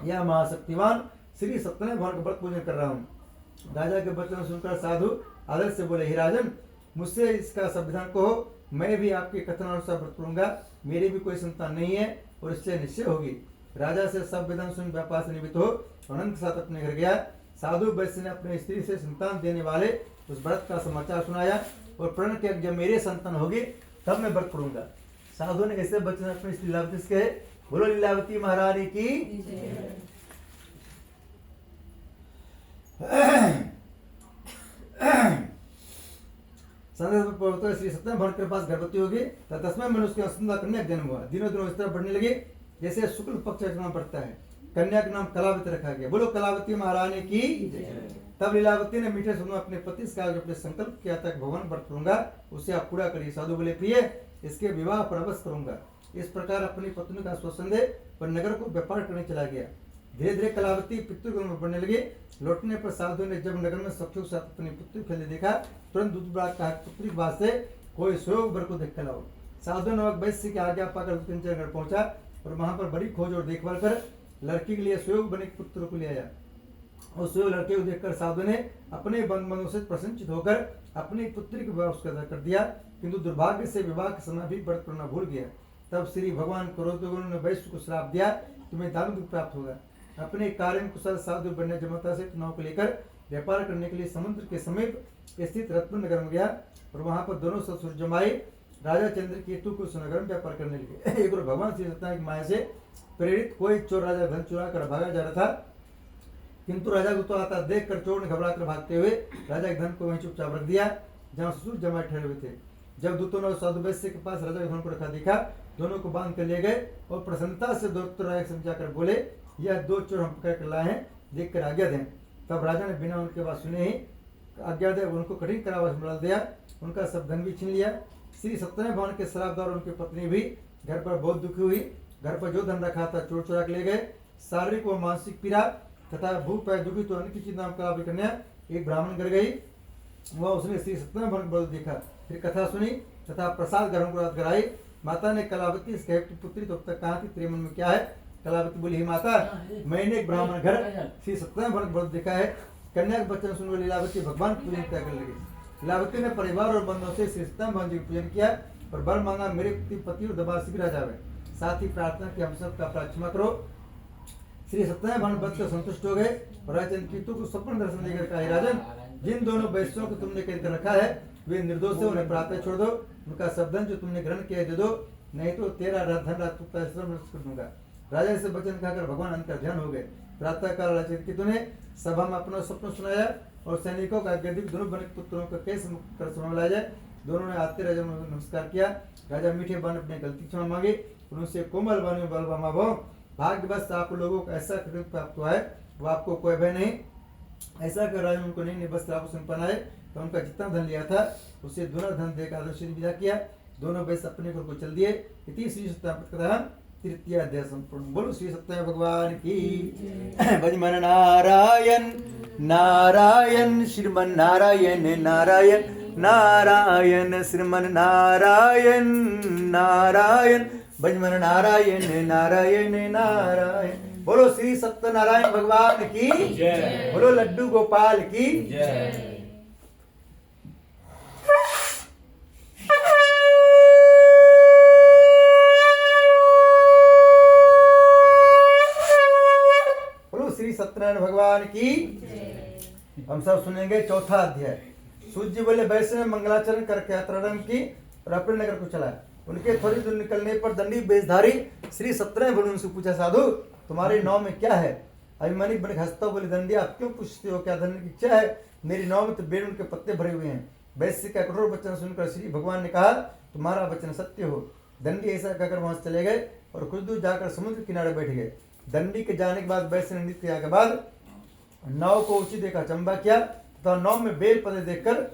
यह महाशक्तिवान श्री सत्यनारायण भगवान का व्रत पूजन कर रहा हूँ। राजा के वचन सुनकर साधु आदर से बोले, हे राजन मुझसे इसका संविधान कहो, मैं भी आपके कथन अनुसार व्रत करूंगा। मेरी भी कोई संतान नहीं है और इससे निश्चय होगी। राजा से सब विधान सुन व्यापार से निवृत्त हो अनंत के साथ अपने घर गया। साधु वैश्य ने अपने स्त्री से संतान देने वाले उस व्रत का समाचार सुनाया और प्रण किया, जब मेरे संतान होगी तब मैं व्रत करूंगा। साधु ने ऐसे वचन अपनी स्त्री लीलावती से कहे। बोलो लीलावती महारानी की। श्री सत्यनारायण भगवान के पास गर्भवती होगी तस्में मनुष्य की सुंदर कन्या जन्म हुआ। दिनों दिनों इस तरह बढ़ने लगी जैसे शुक्ल पक्ष नाम पड़ता है। कन्या का नाम कलावती रखा गया। बोलो कलावती महारानी की। तब लीलावती ने मीठे सुनो अपने पति से कहा, जो अपने संकल्प किया था भगवान व्रत करूंगा उसे आप पूरा करिए। साधु बोले, प्रिय इसके विवाह पर अवश्य करूंगा। इस प्रकार अपनी पत्नी का आश्वासन दे पर नगर को व्यापार करने चला गया। धीरे धीरे कलावती पितृगण में बढ़ने लगी। लौटने पर साधु ने जब नगर में सखियों के साथ अपनी पुत्री खेलते देखा, तुरंत दूध बढ़ा कहा, पुत्री के वास्ते कोई सुयोग वर को देख कर लाओ। साधु नवक वैश्य की आज्ञा पाकर नगर पहुंचा और वहां पर बड़ी खोज और देखभाल कर लड़की के लिए सुयोग बने पुत्र को ले आया। और सुयोग लड़के को देखकर साधु ने अपने बंधुओं से प्रसन्नचित होकर अपनी पुत्री को विवाह उसका अदा कर दिया, किंतु दुर्भाग्य से विवाह के समय भी व्रत करना भूल गया। तब श्री भगवान क्रोधगुण ने वैश्य को श्राप दिया, तुम्हें दान दुख प्राप्त होगा। अपने कार्य कुशल साधु बन्य जमता से नाव को लेकर व्यापार करने के लिए समुद्र के समीप स्थित रत्न नगर में गया और वहां पर दोनों ससुर जमाई राजा चंद्र केतु को सुनगर में व्यापार करने लगे। एक और भगवान श्री सत्यनारायण की माया से प्रेरित कोई चोर राजा धन चुरा कर भागा जा रहा था, किंतु राजा को तो आता देख कर चोर ने घबरा कर भागते हुए राजा के धन को वहीं चुपचाप रख दिया जहाँ ससुर जमाई ठहरे हुए थे। जब दूतों ने साधु वैश्य के पास राजा के धन को रखा देखा, दोनों को बांध कर ले गए और प्रसन्नता से दौड़ते राजा समझाकर बोले, यह दो चोर हम पकड़ कर लाए हैं, देख कर आज्ञा दें। तब राजा ने बिना उनके बात सुने ही आज्ञा दे उनको कठिन कारावास में डाल दिया, उनका सब धन भी छीन लिया। श्री सत्यनारायण भगवान के श्राप द्वारा उनकी पत्नी भी घर पर बहुत दुखी हुई। घर पर जो धन रखा था चोर चुरा के ले गए। शारीरिक व मानसिक पीड़ा तथा भूख पर दुखी तो अनकिचित नाम का कन्या एक ब्राह्मण घर गई। वह उसने श्री सत्यनारायण भगवान को देखा, फिर कथा सुनी तथा प्रसाद ग्रहण को याद कराई। माता ने कलावती से कही, पुत्री तो अब तक कहाँ थी, तेरे मन में क्या है? कलावती बोली, ही माता, मैंने एक ब्राह्मण घर श्री सत्यनारायण भगवान को देखा है। कन्या का बच्चन सुनकर लीलावती भगवान पूजन त्याग कर लगी। लीलावती ने परिवार और बंधुओं से श्री सत्यनारायण भगवान जी का पूजन किया और वर मांगा, मेरे पति और दबा शीघ्र आ जावे। साथ ही प्रार्थना की हम सब का अपराध क्षमा करो। श्री सत्यनारायण भगवान बच्चे संतुष्ट हो गए और राजा केतु को स्वप्न दर्शन देकर कहा, राजन, जिन दोनों वैश्यों को तुमने कैद कर रखा है वे निर्दोष है, उन्हें प्रार्थना छोड़ दो। उनका सब धन जो तुमने ग्रहण किया दे दो, नहीं तो तेरा धन राजपूत श्रम कर दूंगा। राजा से वचन खाकर भगवान अंतर ध्यान हो गए। प्रातः काल राजा केतु ने सभा में अपना स्वप्न सुनाया और सैनिकों का आज्ञा दी दोनों बने पुत्रों का कैसे मुक्त कर समय लाया जाए। दोनों ने आते राजा में नमस्कार किया। राजा मीठे बाण अपने गलती क्षमा मांगे, उनसे कोमल वाणी बलवामा भाव, भाग्यवश आप लोगों को ऐसा कृत प्राप्त हुआ है, वो आपको कोई भय नहीं। ऐसा कर राजा उनको नई वस्त्र आभूषण पहनाए तो उनका जितना धन लिया था उसे दोनों धन देकर आदर्शन विदा किया। दोनों वैश्य अपने घर को चल दिए। इति श्री सत्यनारायण तृतीय अध्याय संपूर्ण। बोलो श्री सत्यनारायण भगवान की। भजमन नारायण नारायण श्रीमन नारायण नारायण नारायण श्रीमन नारायण नारायण भजमन नारायण नारायण नारायण। बोलो श्री सत्यनारायण भगवान की जय। बोलो लड्डू गोपाल की जय। बोलो श्री सत्यनारायण भगवान की। हम सब सुनेंगे चौथा अध्याय। सूर्य जी बोले, वैश्य ने मंगलाचरण करके यात्रारंभ की और अपने नगर को चला। उनके थोड़ी दूर निकलने पर दंडी बेशधारी श्री सत्यनारायण भगवान से पूछा, साधु तुम्हारे नाव में क्या है? अभिमानी बन हंसता बोले, दंडी आप क्यों पूछते हो, क्या धन की इच्छा है? मेरी नाव में तो बेड़न के पत्ते भरे हुए हैं। वैश्य का कठोर वचन सुनकर श्री भगवान ने कहा, तुम्हारा वचन सत्य हो। दंडी ऐसा कहकर वहां से चले गए और कुछ दूर जाकर समुद्र किनारे बैठ गए। दंडी के जाने के बाद वैश्य ने नृत्य के बाद नाव को ऊंची देखा चंबा किया तथा नाव में बेल पत्ते देखकर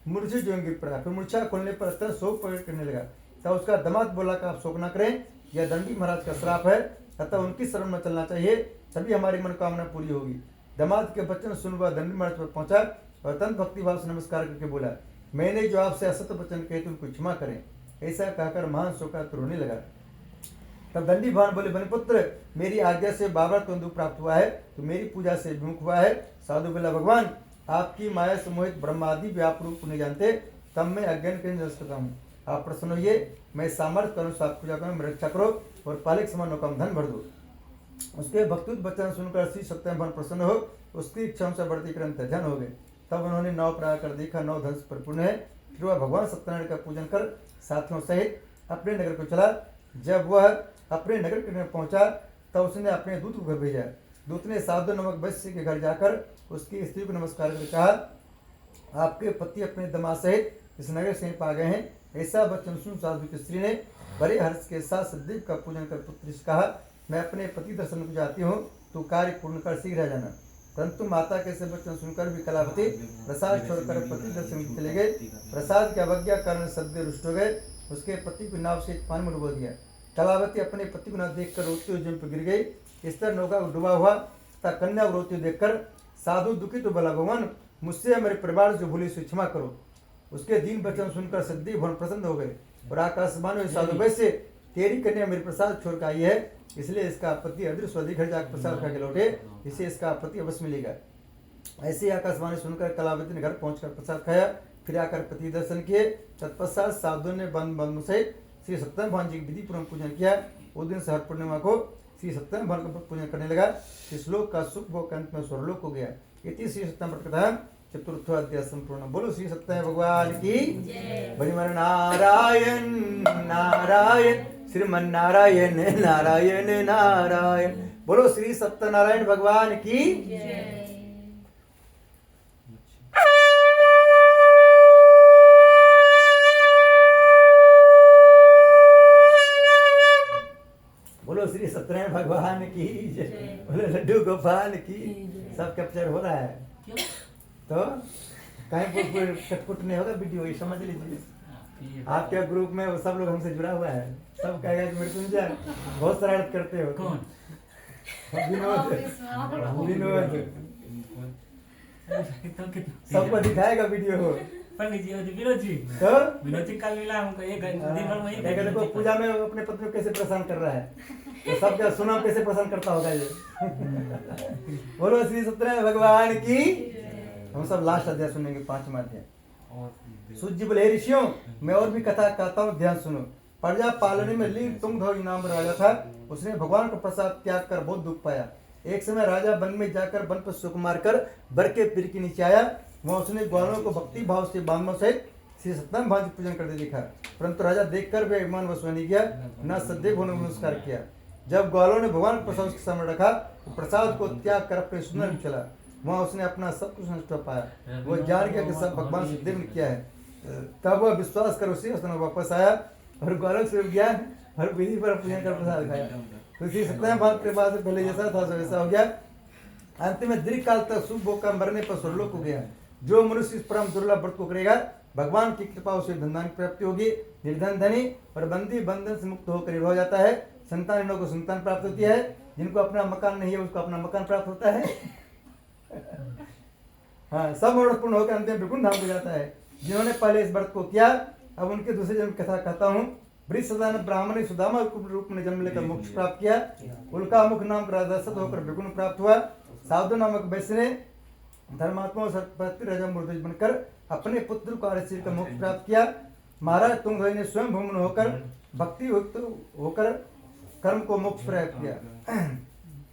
मूर्छित जो गिर पड़ा। फिर मूर्छा खोलने पर अत्यंत शोक प्रकट करने लगा। तब उसका दामाद बोला कि आप शोक न करें, यह दंडी महाराज का श्राप है, अतः उनकी शरण में चलना चाहिए, तभी हमारी मनोकामना पूरी होगी। दामाद के वचन सुनकर दंडी महाराज पर पहुंचा और अत्यंत भक्तिभाव से नमस्कार करके बोला, मैंने जो आपसे असत्य वचन कहे थे उनको क्षमा करें। ऐसा कहकर महान शोकातुर रोने लगा। तब दंडी भगवान बोले, बनिपुत्र, मेरी आज्ञा से बाबा तुम दुख प्राप्त हुआ है, तो मेरी पूजा से विमुख हुआ है। साधु बोला, भगवान आपकी माया से मोहित ब्रह्मादि व्याप रूप नहीं जानते, तब मैं अज्ञान के नष्ट करता हूँ। आप प्रसन्न होइए, मैं सामर्थ्य करूँ, साथ पूजा करूँ, मेरी रक्षा करो और पालिक समान कम धन भर दो। उसके भक्तुत वचन सुनकर श्री सत्यनारायण भगवान प्रसन्न हो, उसकी इच्छा से बढ़ती ग्रंथ ध्यान हो गए। तब उन्होंने नौ प्रयाग कर देखा, नौ धन से परिपूर्ण है। फिर वह भगवान सत्यनारायण का पूजन कर साथियों सहित अपने नगर को चला। जब वह अपने नगर के पहुंचा तब उसने अपने दूत को घर भेजा। दूत ने साधु नामक वैश्य के घर जाकर उसकी स्त्री को नमस्कार करके कहा, आपके पति अपने दामाद सहित इस नगर से आ गए हैं। ऐसा वचन सुन साधु की स्त्री ने बड़े हर्ष के साथ सदैव का पूजन कर पुत्री से कहा, मैं अपने पति दर्शन को जाती हूँ, तू कार्य पूर्ण कर शीघ्र आ जाना। परंतु माता के से वचन सुनकर भी कलावती प्रसाद छोड़कर पति दर्शन चले गए। प्रसाद की अवज्ञा कारण सदैव रुष्ट हो गए। उसके पति को नाव से पानी में डुबो दिया। कलावती अपने पति को न देखकर रोते हुए जम पर गिर गई। इस तरह नौका को डूबा हुआ तथा कन्या को रोते हुए देखकर साधु दुखी तो बोला, भगवान मुझसे मेरे परिवार जो भूली से क्षमा करो। उसके दीन वचन सुनकर सदैव भगवान प्रसन्न हो गए और आकाशमान में साधु वैश्य, तेरी कन्या मेरे प्रसाद छोड़ कर आई है, इसलिए इसका पति अदृश्य घर जाकर प्रसाद खा के लौटे, इसे इसका पति अवश्य मिलेगा। ऐसे आकाशवाणी सुनकर कलावती ने घर पहुंचकर प्रसाद खाया फिर आकर पति दर्शन किए। तत्पश्चात साधुओं ने बंद सहित श्री सत्यनारायण भगवान जी की विधि पूर्वक पूजन किया। उस दिन से हर पूर्णिमा को श्री सत्यनारायण भगवान का पूजन करने लगा। इस श्लोक का सुख भोग अंत में स्वर्लोक हो गया। इति श्री सत्यनारायण कथा चतुर्थोध्याय संपूर्ण। बोलो श्री सत्यनारायण भगवान की भजमन नारायण नारायण श्रीमन नारायण नारायण नारायण। बोलो श्री सत्यनारायण भगवान की। बोलो श्री सत्यनारायण भगवान की जय। बोलो लड्डू गोपाल की। सब कैप्चर हो रहा है तो कहीं कटकुट नहीं होगा वीडियो, ये समझ लीजिए। आपके ग्रुप में वो सब लोग हमसे जुड़ा हुआ है। सब कहेगा कि मृत्युंजय बहुत शरारत करते हो। कौन? विनोद कितना सबको दिखाएगा वीडियो हो पंडित जी विनोद जी तो विनोद जी कल मिला हमको एक दिन भर वही देखा देखो पूजा में वो अपने पत्नी को कैसे परेशान कर रहा है, तो सब क्या सुना कैसे परेशान करता होगा ये। बोलो श्री सत्यनारायण भगवान की। हम सब लास्ट अध्याय सुनेंगे, 5वां अध्याय। सूर्य बोले ऋषियों मैं और भी कथा कहता हूँ, ध्यान सुनो। प्रजा पालने में लीन तुंगध्वज नाम राजा था। उसने भगवान का प्रसाद त्याग कर बहुत दुख पाया। एक समय राजा वन में जाकर वन पर सुकुमार कर बर के पेड़ के नीचे आया। वहाँ उसने ग्वालों को भक्ति भाव से बांधव सहित श्री सत्यनारायण भगवान की पूजन करते देखा, परंतु राजा देखकर वे अभिमान वश नहीं किया, न सदैव होने नमस्कार किया। जब ग्वालों ने भगवान का प्रसाद उसके सामने रखा तो प्रसाद को त्याग कर अपने सुंदर में चला। वहाँ उसने अपना सब कुछ नष्ट पाया। वो जान गया कि सब भगवान सुखदेव ने किया है। तब वह विश्वास कर उसी स्थान वापस आया और ग्वालों से गया और विधि पर पूजन कर प्रसाद खाया। तो श्री सत्यनारायण भगवान कृपा से पहले जैसा था वैसा हो गया। अंत में दीर्घ काल तक सुख भोग का मरने पर स्वर्लोक हो गया। जो मनुष्य इस परम दुर्लभ व्रत को करेगा भगवान की कृपा उसे धन की प्राप्ति होगी। निर्धन धनी और बंदी बंधन से मुक्त होकर हो जाता है। संतानों को संतान प्राप्त होती है। जिनको अपना मकान नहीं है उसको अपना मकान प्राप्त होता है। हाँ, सब मनोरथ पूर्ण होकर अंतिम विकुंठ धाम को जाता है। जिन्होंने पहले इस व्रत को किया अब उनके दूसरे जन्म कथा कहता हूँ। वृषदान ब्राह्मण ने सुदामा रूप में जन्म लेकर मोक्ष प्राप्त किया। उल्का मुख नाम का राजर्षद होकर विकुंठ प्राप्त हुआ। साधु नामक वैश्य ने धर्मात्मा राजा मूर्ति बनकर अपने पुत्र को आरक्षित कर मोक्ष प्राप्त किया। महाराज तुंगध्वज ने स्वयं भूमन होकर भक्ति युक्त होकर कर्म को मोक्ष प्राप्त किया।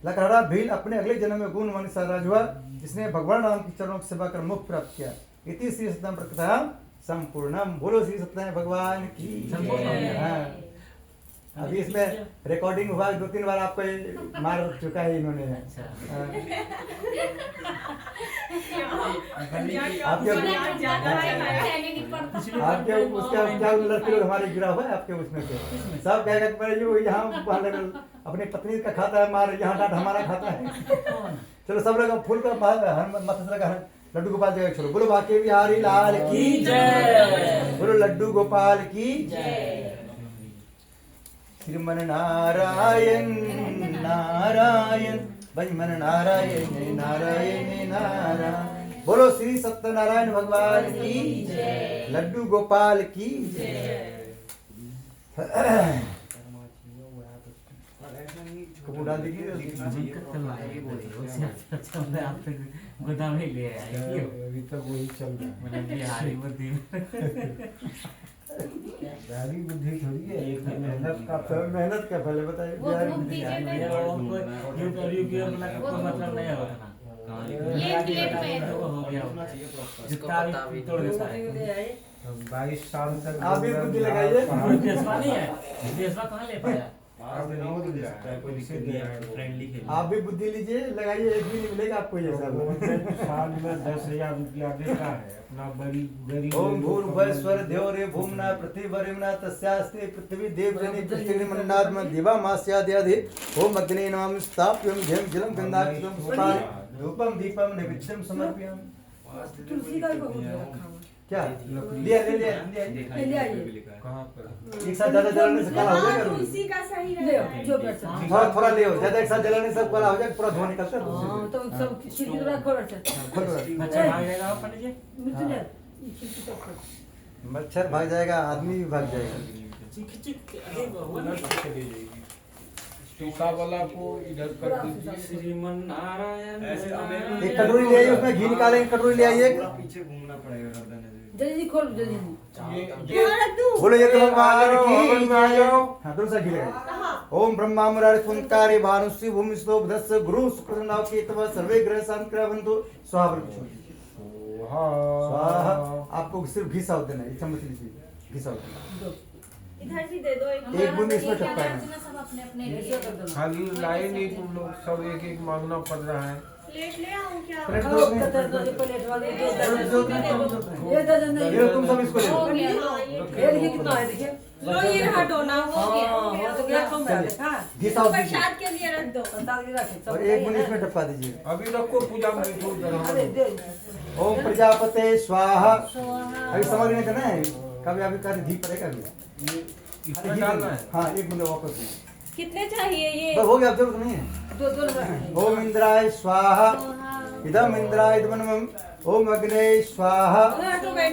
लकड़ा भील अपने अगले जन्म में गुणवान राज हुआ, जिसने भगवान राम की चरणों की सेवा कर मोक्ष प्राप्त किया। इति श्री सत्यनारायण कथा संपूर्णम। बोलो श्री सत्यनारायण भगवान की। हाँ। अभी इसमें रिकॉर्डिंग हुआ 2-3 बार आपको मार चुका है इन्होंने। आपके उसका क्या लड़के लोग हमारे जुड़ा हुआ है आपके उसमें से सब कहेगा कि मेरे जो यहाँ अपनी पत्नी का खाता है मार, यहाँ डांट हमारा खाता है। चलो सब लोग फूल का मत लगा लड्डू गोपाल जगह छोड़ो। बोलो बाके बिहारी लाल की जय। बोलो लड्डू गोपाल की जय। श्रीमन नारायण नारायण भजमन नारायण नारायण नारायण। बोलो श्री सत्यनारायण भगवान की जय। लड्डू गोपाल की जय। डाल दीजिए गोदाम ही ले आए अभी तक वही चल रहा है। बिहारी बुद्धि बिहारी बुद्धि थोड़ी है, एक मेहनत का फल। मेहनत का फल है बताइए। वो ग्रुप दीजिए मतलब नहीं होता ना। ये प्लेट में तो हो गया जितना भी तोड़ देता है। 22 साल तक आप भी बुद्धि लगाइए। देशवा नहीं है, देशवा कहाँ ले पाया। आप भी बुद्धि लीजिए लगाइए, एक भी नहीं मिलेगा आपको ये सब। साल में 10,000 रुपया देता है अपना बड़ी गरीब। ओम भूर्भुवस्वर देव रे भूमना पृथ्वीवरिमना तस्यास्ते पृथ्वी देवजनि पृथ्वी मंडात्म देवा मास्याद्याधि ओम अग्ने नमामि स्थाप्यं झं जलं गंधाक्षरं पुष्पाणि धूपं दीपं नैवेद्यं समर्पयामि। तुलसी का भी बहुत रखा हुआ। क्या लिया ले आइए। कहाँ पर एक साथ ज्यादा जलाने से काला हो जाएगा। तुलसी का सही ले आओ, रहता जो है। बैठा। थोड़ा थोड़ा ले ज्यादा एक साथ जलाने से सब काला हो जाएगा, पूरा धुआं निकलता है। हाँ तो सब खिड़की तो खोल रखा है। खोल दो। अच्छा भाग जाएगा पंडित जी। मृत्यु ने ये खिड़की तो खोल। मच्छर भाग जाएगा, आदमी भी भाग जाएगा। शीशा वाला को इधर कर दीजिए। श्रीमन नारायण एक कटोरी ले आइए, उसमें घी निकालेंगे, कटोरी ले आइए। पीछे घूमना पड़ेगा। जल्दी खोल जल्दी। यहाँ रख दूँ। बोलो ये तुम हवन में आ जाओ। हाँ दूसरा घी लगाए। कहाँ? ओम ब्रह्मा मुरारी पुंकारे भानुष्य भूमिस्तो बुधस्य गुरु शुक्र नाव केतव सर्वे ग्रह शांतिरवन्तु स्वाहा। स्वाहा। आपको सिर्फ घी साउथ देना है, ये चम्मच लीजिए घी साउथ देना। इधर भी दे दो एक बूंद इसमें टपका है। सब अपने अपने ऐसे कर देना। खाली लाए नहीं तुम लोग, सब एक एक मांगना पड़ रहा है। प्लेट ले आऊँ क्या? प्लेट आओ, कतर दो, ये प्लेट वाले दो दर्जन। ये दर्जन नहीं। ये तुम सब इसको ले लो। हो गया, हाँ, ये देखिए कितना है देखिए। लो ये रहा डोना, हो गया, हो हाँ, गया, हो तो हो गया गया। कम है देखा। घी साउथ दीजिए प्रसाद के लिए रख दो। संताल की रखे। और एक बूंद इसमें टपका दीजिए। अभी रखो पूजा में तो अरे दे। ओम प्रजापते स्वाहा। अभी समझ नहीं करना है, कभी अभी कर घी पड़ेगा अभी। इसमें डालना है। हाँ एक बूंद वापस दीजिए। कितने चाहिए ये? बस हो गया, अब जरूरत नहीं है। दो दो नंबर। ओम इंद्राय स्वाहा। इदम इंद्राय इदमनमं। ओम अग्ने स्वाहा।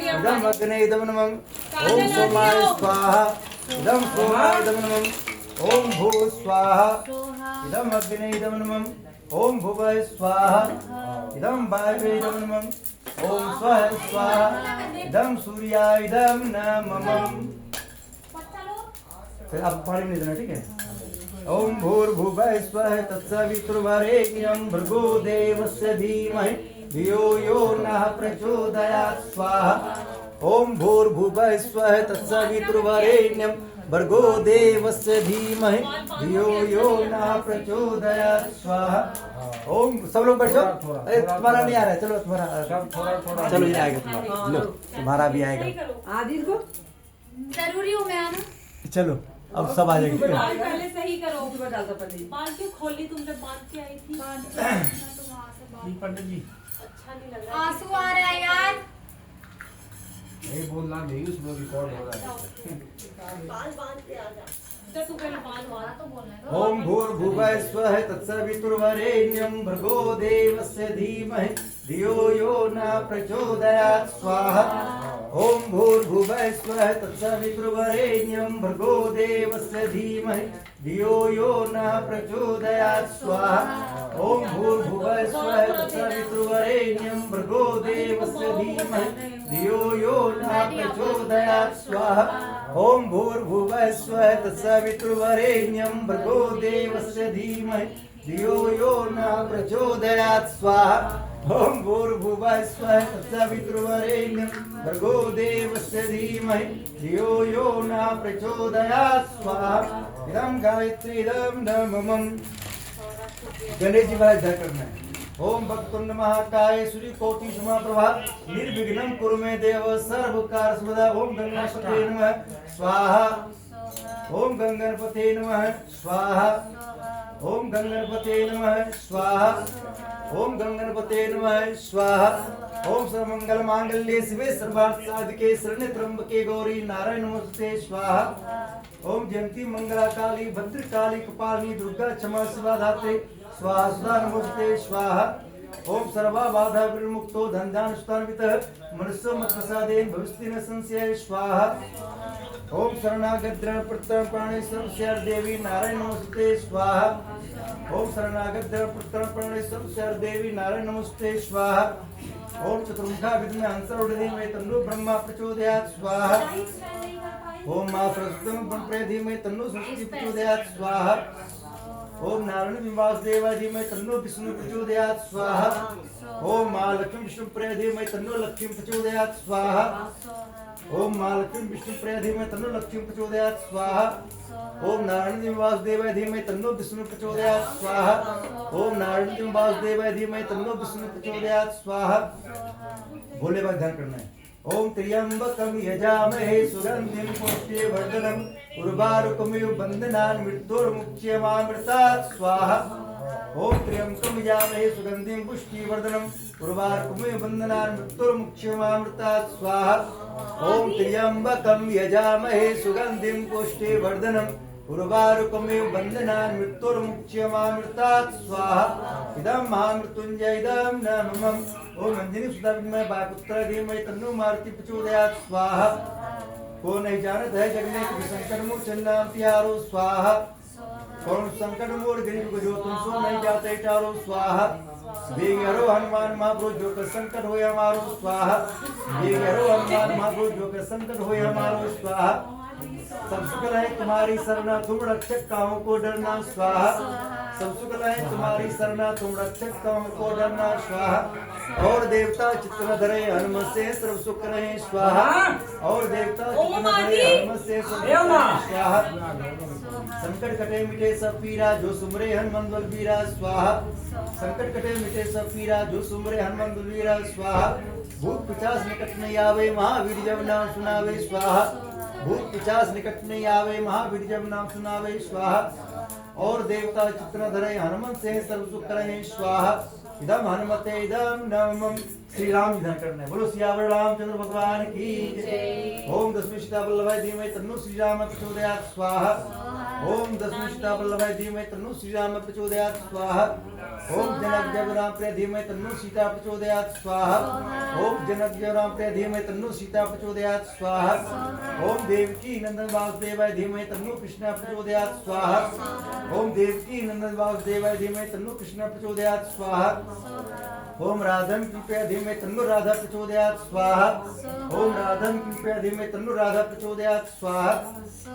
इदम अग्ने इदमनमं। ओम सोमाय स्वाहा। इदम सोमाय इदमनमं। ओम भू स्वाहा। इदम अग्ने इदमनमं। ओम भुवः स्वाहा। इदम वायवे इदमनमं। ओम स्वः स्वाहा। इदम सूर्याय इदम नमः। फिर आप पानी नहीं देना, ठीक है। ओम भूर्भुवः स्वः तत्सवितुर्वरेण्यं भर्गो देवस्य धीमहि धियो यो नः प्रचोदयात् स्वाहा। ओम भूर्भुवः स्वः तत्सवितुर्वरेण्यं भर्गो देवस्य धीमहि धियो यो नः प्रचोदयात् स्वाहा। ओम सब लोग बैठो। अरे तुम्हारा नहीं आ रहा है, चलो तुम्हारा सब थोड़ा थोड़ा। चलो ये आएगा तुम्हारा, लो तुम्हारा भी आएगा। आदिल को जरूरी हूँ मैं आना। चलो अब सब आ जाएगी, ठीक है। बाल पहले सही करो। ऊपर डालता पहले। बाल क्यों खोली तुमने? बांध के आई थी। बांध के आई थी ना, तो वहाँ से बाल पंडित जी अच्छा नहीं लग रहा। आंसू आ रहा है यार। नहीं बोलना नहीं, उसमें रिकॉर्ड हो रहा है। बाल बांध के आ जा। तो तू पहले बाल बांध। तो बोलना है। ओम भूर्भुवः स्वः तत्सवितुर्वरेण्यं भर्गो देवस्य धीमहि धियो यो न प्रचोदयात् स्वाहा। ओम भूर्भुवः स्वः तत्सवितुर्वरेण्यं भर्गो देवस्य धीमहि धियो यो न प्रचोदयात् स्वाहा। ओम भूर्भुवः स्वः तत्सवितुर्वरेण्यं भर्गो देवस्य धीमहि धियो यो न प्रचोदयात् स्वाहा। ओम भूर्भुवः स्वः तत्सवितुर्वरेण्यं भर्गो देवस्य धीमहि धियो यो न प्रचोदयात् स्वाहा। ओम भूर्भुवः स्वः तत्सवितुर्वरेण्यं भर्गो देवस्य धीमहि धियो यो न प्रचोदयात् स्वाहा। इदं गायत्री इदं नमः। गणेश जी महाराज ध्यान करना है। ओम वक्रतुंड महाकाय सूर्यकोटि समप्रभा निर्विघ्नं कुरु मे देव सर्वकार्येषु सर्वदा। ओम गणपते नमः स्वाहा। ओम गणपते नमः स्वाहा। ओम गणपते नमः स्वाहा। ओम गणपते नमः स्वाहा। ओम सर्वमंगल मांगल्ये शिवे सर्वार्थ साधके शरण्ये त्र्यंबके गौरी नारायण नमस्ते स्वाहा। ओम जयंती मंगला काली भद्रकाली कपालिनी दुर्गा क्षमा शिवा धात्रे स्वाहा सुधा नमस्ते स्वाहा। ओम सर्वा बाधा विमुक्तो धनधानुष्ठानवितः मनुष्य मत प्रसादेन भविष्यति न संशय स्वाहा। ओम शरणागत दृढ़ प्रत्यय प्राणेश्वर शर देवी नारायण नमस्ते स्वाहा। ओम शरणागत दृढ़ प्रत्यय प्राणेश्वर शर देवी नारायण नमस्ते स्वाहा। ओम चतुर्मुखा विद्मे हंसरूढ़धीमहि तन्नो ब्रह्मा प्रचोदयात् स्वाहा। ओम मां सरस्वती प्रणप्रधीमहि तन्नो सरस्वती प्रचोदयात् स्वाहा। ओम नारायण वासुदेवाय धीमहि तन्नो विष्णु प्रचोदयात् स्वाहा। ओम मां लक्ष्मी विष्णु प्रधीमहि तन्नो लक्ष्मी प्रचोदयात् स्वाहा। ओम मां लक्ष्मी विष्णु प्रधीमहि तन्नो लक्ष्मी प्रचोदयात् स्वाहा। ओम नारायण वासुदेवाय धीमहि तन्नो विष्णु प्रचोदयात् स्वाहा। ओम नारायण वासुदेवाय धीमहि तन्नो विष्णु प्रचोदयात् स्वाहा। भोले बाबा ध्यान करना है। ओम त्र्यंबकं यजामहे सुगंधिं पुष्टिवर्धनम् उर्वारुकमिव बन्धनान् मृत्युर्मुच्यमामृतात् स्वाहा। ओम त्र्यंबकं यजामहे सुगंधिं पुष्टिवर्धनम् उर्वारुकमिव बन्धनान् मृत्युर्मुच्यमामृतात् स्वाहा। ओम त्र्यंबकं यजामहे सुगंधिं पुष्टिवर्धनम् उर्वारुकमिव बन्धनान् मृत्युर्मुच्यमामृतात् स्वाहा। इदं महामृत्युंजय इदं नमः। ओम अंजनी सुधा विद्महे वायुपुत्र धीमहि तन्नो मारुति प्रचोदयात् स्वाहा। को नहीं जानत है जग में शंकर मुख चंदा तिहारो स्वाहा। कौन संकट मोर गरीब को जो तुम सो नहीं जाते टारो स्वाहा बेगरो हनुमान महाप्रभु जो का संकट होए हमारो स्वाहा बेगरो हनुमान महाप्रभु जो का संकट होए हमारो स्वाहा सब सुकल है तुम्हारी सरना तुम रक्षक काहों को डरना स्वाहा सब सुकल है तुम्हारी सरना तुम रक्षक काहों को डरना स्वाहा और देवता चित्त न धरे हनुमत से सर्व सुख रहे स्वाहा और देवता चित्त न धरे हनुमत से सर्व सुख रहे स्वाहा संकट कटे मिटे सब पीरा जो सुमरे हनुमंत बलबीरा स्वाहा संकट कटे मिटे सब पीरा जो सुमरे हनुमंत बलबीरा स्वाहा भूत पिशाच निकट नहीं आवे महावीर जब नाम सुनावे स्वाहा भूत पिशाच निकट नहीं आवे महावीर जब नाम सुनावे स्वाहा और देवता चित्त न धरे हनुमंत से सर्व सुख रहे स्वाहा इदम हनुमते इदम नमः श्री राम जी करना है। बोलो सियावर रामचंद्र भगवान की जय। ओम दशमी सीता वल्लभाय धीमहि तन्नो श्री राम प्रचोदयात् स्वाहा ओम दशमी सीता वल्लभाय धीमहि तन्नो श्री राम प्रचोदयात् स्वाहा ओम जनक जय राम प्रिय धीमहि तन्नो सीता प्रचोदयात् स्वाहा ओम जनक जय राम प्रिय धीमहि तन्नो सीता प्रचोदयात् स्वाहा ओम देवकी नंदन वासुदेवाय धीमहि तन्नो कृष्ण प्रचोदयात् स्वाहा ओम देवकी नंदन वासुदेवाय धीमहि तन्नो कृष्ण प्रचोदयात् स्वाहा ओम राधम कृपया धीमहि तन्नो राधा प्रचोदयात् स्वाहा ओम राधम कृपया धीमहि तन्नो राधा प्रचोदयात् स्वाहा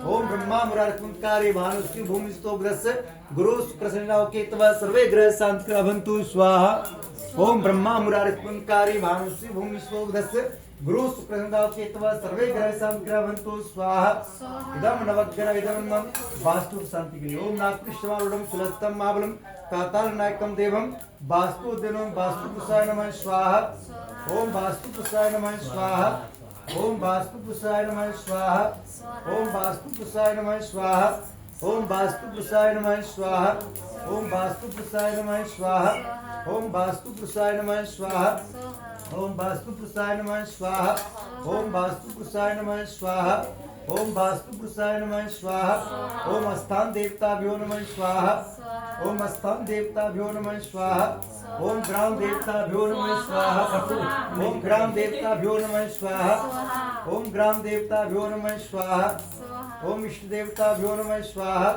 ओम ब्रह्मा मुरारी कुंतकारी भानुश्री भूमिस्थो ग्रस्य गुरु कृष्णराव केतवा सर्वे ग्रह शांति भवन्तु स्वाहा ओम ब्रह्मा मुरारी कुंतकारी भानुश्री भूमिस्थो ग्रस्य गुरु कृष्णराव केतवा सर्वे ग्रह शांति भवन्तु स्वाहा इदम नवग्रह इदम वास्तु शांति के लिए ओम नागकृष्णवारुडम सुलस्तम महाबलम काताल नायकम देवम वास्तु दिनम वास्तु पुरुषाय नमः स्वाहा ओम वास्तु पुरुषाय नमः स्वाहा ओम वास्तु पुरुषाय नमः स्वाहा ओम वास्तु पुरुषाय नमः स्वाहा ओम वास्तु पुरुषाय नमः स्वाहा ओम वास्तु पुरुषाय नमः स्वाहा ओम वास्तु पुरुषाय नमः स्वाहा ओम वास्तु पुरुषाय नमः स्वाहा ओम वास्तु पुरुषाय नमः स्वाहा ओम वास्तु पुरुषाय नमः स्वाहा ओम स्थान देवताभ्यो नमः स्वाहा ओम स्थान देवताभ्यो नमः स्वाहा ओम ग्राम देवताभ्यो नमः स्वाहा ओम ग्राम देवताभ्यो नमः स्वाहा ओम ग्राम देवताभ्यो नमः स्वाहा ओम इष्ट देवताभ्यो नमः स्वाहा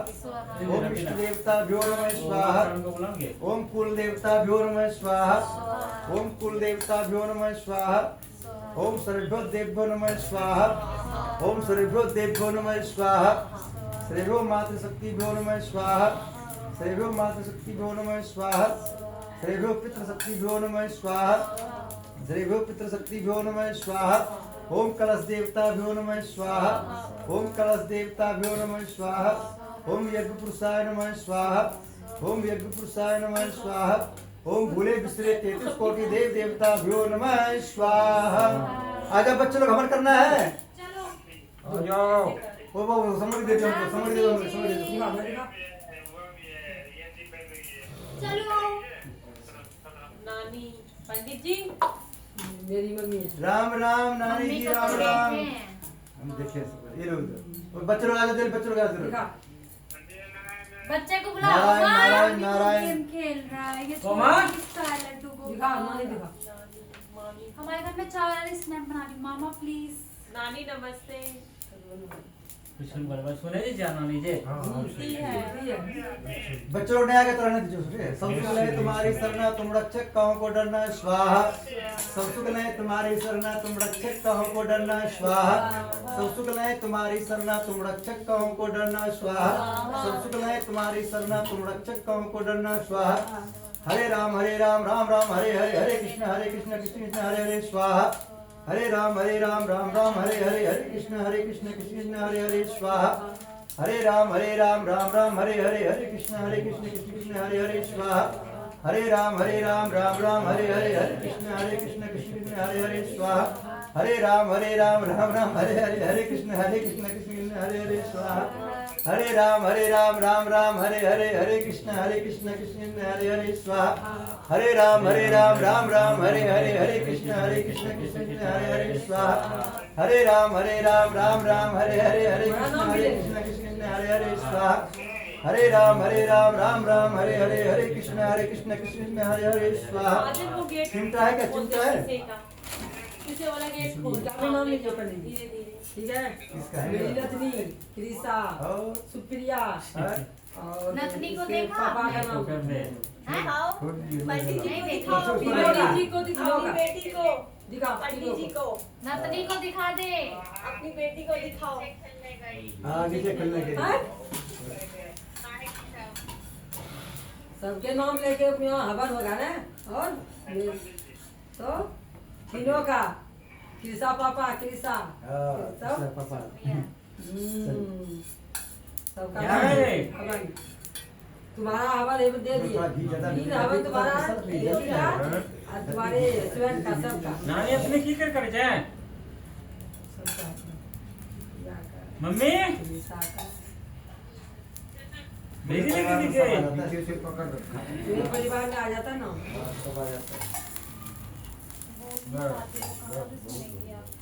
ओम इष्ट देवताभ्यो नमः स्वाहा ओम कुल देवताभ्यो नमः स्वाहा ओम कुल देवताभ्यो नमः स्वाहा ओम सर्वभ्यो देवभ्यो नमः स्वाहा ओम सर्वभ्यो देवभ्यो नमः स्वाहा सर्वभ्यो मातृशक्तिभ्यो नमः स्वाहा सर्वभ्यो मातृशक्तिभ्यो नमः स्वाहा सर्वभ्यो पितृशक्तिभ्यो नमः स्वाहा सर्वभ्यो पितृशक्तिभ्यो नमः स्वाहा ओम कलश देवताभ्यो नमः स्वाहा ओम कलश देवताभ्यो नमः स्वाहा ओम यज्ञ पुरुषाय नमः स्वाहा ओम यज्ञ पुरुषाय नमः स्वाहा ओम भूले बिसरे 33 कोटि देव देवताभ्यो नमः स्वाहा। आजा बच्चों लोग हवन करना है। आ जाओ ओ बाबू समझ दे दो हमको, समझ दे दो हमको, समझ दे दो। चलो नानी पंडित जी मेरी मम्मी है। राम राम नानी जी राम राम। हम देखे ये लोग और बच्चों लोग आ जाते, बच्चों लोग आ जाते। बच्चे को बुलाओ। नारायण नारायण नारायण। गेम खेल रहा है ये कौन? किसका है लड्डू को? दिखा मानी दिखा। हमारे घर में चावल वाली स्नैप बना दी मामा प्लीज। नानी नमस्ते। सुने जी जाना नीचे बच्चों लोग नया के तरह नहीं दीजिए। संसुकल है तुम्हारी सरना तुम रक्षक कहो को डरना स्वाहा। संसुकल है तुम्हारी सरना तुम रक्षक कहो को डरना स्वाहा। संसुकल है तुम्हारी सरना तुम रक्षक कहो को डरना स्वाहा। संसुकल है तुम्हारी सरना तुम रक्षक कहो को डरना स्वाहा। हरे राम राम राम हरे हरे हरे कृष्ण कृष्ण कृष्ण हरे हरे स्वाहा। हरे राम राम राम हरे हरे हरे कृष्ण कृष्ण कृष्ण हरे हरे स्वाहा। हरे राम राम राम हरे हरे हरे कृष्ण कृष्ण कृष्ण हरे हरे स्वाहा। हरे राम राम राम हरे हरे हरे कृष्ण कृष्ण हरे हरे स्वाहा। हरे राम राम राम हरे हरे हरे कृष्ण कृष्ण हरे हरे स्वाहा। हरे राम राम हरे हरे हरे कृष्ण कृष्ण हरे हरे स्वाहा। हरे राम राम हरे हरे हरे कृष्ण कृष्ण हरे हरे स्वाहा। हरे राम राम हरे हरे हरे कृष्ण कृष्ण हरे हरे स्वाहा। हरे राम राम हरे हरे हरे कृष्ण कृष्ण हरे हरे स्वाहा। चिंता है क्या? चिंता है? पीछे वाला गेट खोल अपना नाम लिखिए पंडित जी। धीरे धीरे। ठीक है। किसका है? मेरी रत्नी, क्रिसा, और सुप्रिया और नथनी को इसके देखा पापा का तो नाम। कर दे दिखाओ पंडित जी नहीं को देखा। दिखाओ पंडित जी को दिखाओ। अपनी बेटी को दिखा पंडित जी को नथनी को दिखा दे। अपनी बेटी को दिखाओ। हाँ नीचे खुलने के लिए सबके नाम लेके यहाँ हवन होगा ना। और तो तीनों का क्रिसा पापा क्रिसा सब पापा सबका क्या है? हवन तुम्हारा हवन है दे दिए। थोड़ा घी ज्यादा तीन हवन तुम्हारा बेटी का और तुम्हारे स्वयं का सबका नानी अपने की कर जाए सबका मम्मी क्रिसा का मेरी लेके दिखे नीचे से पकड़ रखा है। मेरे परिवार में आ जाता ना। सब आ जाता है।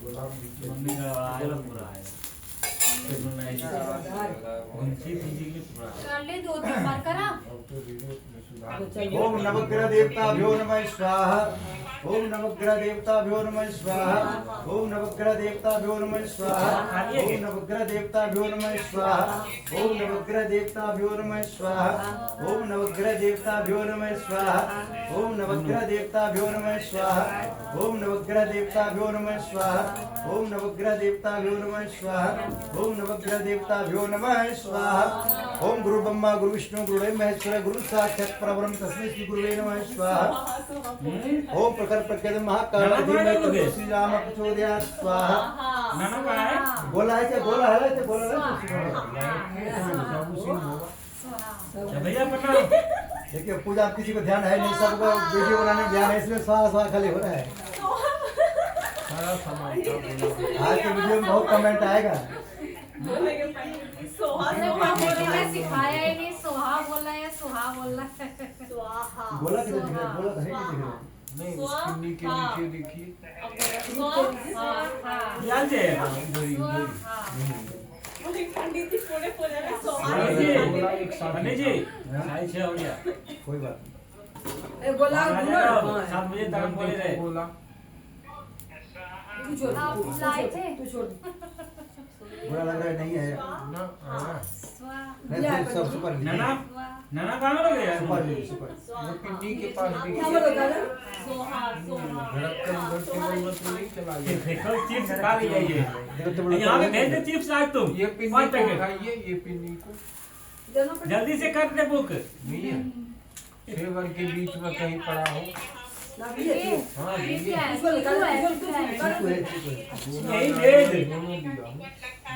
गुलाब नीचे मम्मी का आया पूरा आया घुमची घुमची के पूरा कर ले 2-3 बार करा। अब तो वीडियो में सुधार ओम नवग्रह देवताभ्यो नमः स्वाहा। ओम नवग्रह देवताभ्यो नमः स्वाहा। ओम नवग्रह देवताभ्यो नमः स्वाहा। ओम नवग्रह देवताभ्यो नमः स्वाहा। ओम नवग्रह देवताभ्यो नमः स्वाहा। ओम नवग्रह देवताभ्यो नमः स्वाहा। ओम नवग्रह देवताभ्यो नमः स्वाहा। ओम नवग्रह देवताभ्यो नमः स्वाहा। ओम नवग्रह देवताभ्यो नमः स्वाहा। ओम नवग्रह देवताभ्यो नमः स्वाहा। ओम गुरु ब्रह्मा गुरु विष्णु गुरुदेव महेश्वर गुरु साक्षात् परब्रह्म तस्मै श्री गुरुवे नमः स्वाहा। ओम प्रखर प्रख्यात महाकाल धीमहि श्री राम प्रचोदयात् स्वाहा। नाना का है बोला है बोला है बोला अच्छा भैया प्रणाम देखिए पूजा किसी को ध्यान है नहीं, सबको वीडियो बनाने में ध्यान है, इसलिए स्वाहा स्वाहा खाली हो रहा है। सारा सामान का बोला। आज के वीडियो में बहुत कमेंट आएगा। सोहा अरे सोहा मम्मी बोल ने रहा है। सिखाया ही नहीं। सोहा बोला है सुहा बोला है। स्वाहा बोला कि नहीं बोला था नहीं नहीं स्किन्नी के नीचे देखिए स्वाहा याद है स्वाहा। पंडित जी पूरे पूरे में सोहा पंडित नहीं जी पंडित जी साढ़े 6 हो गया कोई बात नहीं। ए गुलाब गुलाब 7 बजे तक हम बोले रहे बोला तू छोड़ आप लाए थे? तू छोड़ बुरा लग रहा है नहीं है ना हाँ। स्वाहा नहीं, सब सुपर नाना स्वाहा। नाना कहाँ हो गया सुपर वो पिन्नी के पास भी क्या बोलता है? सोहा सोहा धड़कन उधर टेबल में तो नहीं चला ये गया। देखो चिप्स खा लिया ये यहाँ पे भेज दे चिप्स आज तुम ये 5 पिन्नी को पैकेट उठाइए, ये पिन्नी को देना पड़ेगा। जल्दी से कर दे बुक नहीं है सेवन के बीच में कहीं पड़ा हो। ना भी है ये तू। हाँ ये ये क्या है? इसको निकाल, तू है, इसको तू है। चीकू है, चीकू है। यही भेज दोनों दिया हूँ।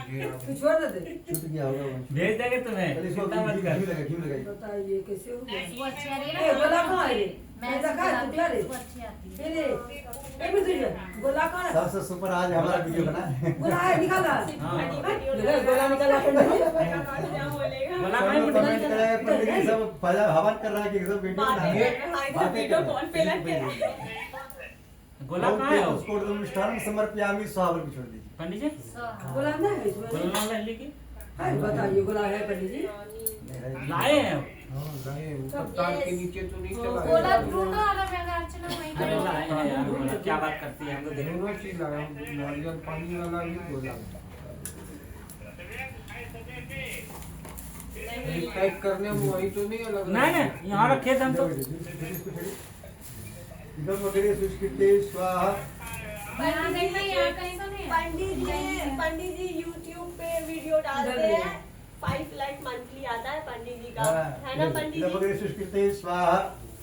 ये आप- तू छोड़ दे। छूट गया होगा वो। भेज देंगे तुम्हें पहले इसको चिंता मत घी कर लगाइए, घी लगाइए। बता ये कैसे हो गया? वो अच्छी आ रही है ए ना? गोला कहाँ है ये? मैं मैं देखा है, तू क्या रे? वो अच्छी आती है। ये रे ए मित्र गोला कहाँ है? सबसे सुपर आज हमारा वीडियो बना है। गोला है निकाला। हाँ ले गोला निकाला पंडित जी। क्या बोलेगा बोला सब भाई लोग कमेंट कर रहे हैं, पंडित जी सब हवन कर रहा है कि सब वीडियो बना है। बातें वीडियो कर रहे कॉल पे लग हैं। के गोला कहाँ है उसको अनुष्ठान समर्पयामि स्वाहा की छोड़ दीजिए। पंडित जी स्वाहा। गोला ना है इसमें? गोला वाला लेके है बताइए गोला है पंडित जी? लाए हैं हाँ लाए ऊपर तार के नीचे तो नहीं चला बोला गया। ढूंढो वाला मैं अर्चना वहीं अरे करो। लाए हैं यार गोला क्या बात करती है हम तो देखो दोनों चीज लाया हूँ, नारियल पानी वाला भी बोला। पैक करने में वही तो नहीं अलग नहीं नहीं यहाँ रखे थे हम तो इदम वगैरह सुष्कृते स्वाहा। यहाँ देखना यहाँ कहीं तो नहीं है। पंडित जी YouTube पे वीडियो डालते हैं 5 लाख मंथली आता है पंडित जी का है ना पंडित इदम जी वगैरह सुष्कृते स्वाहा।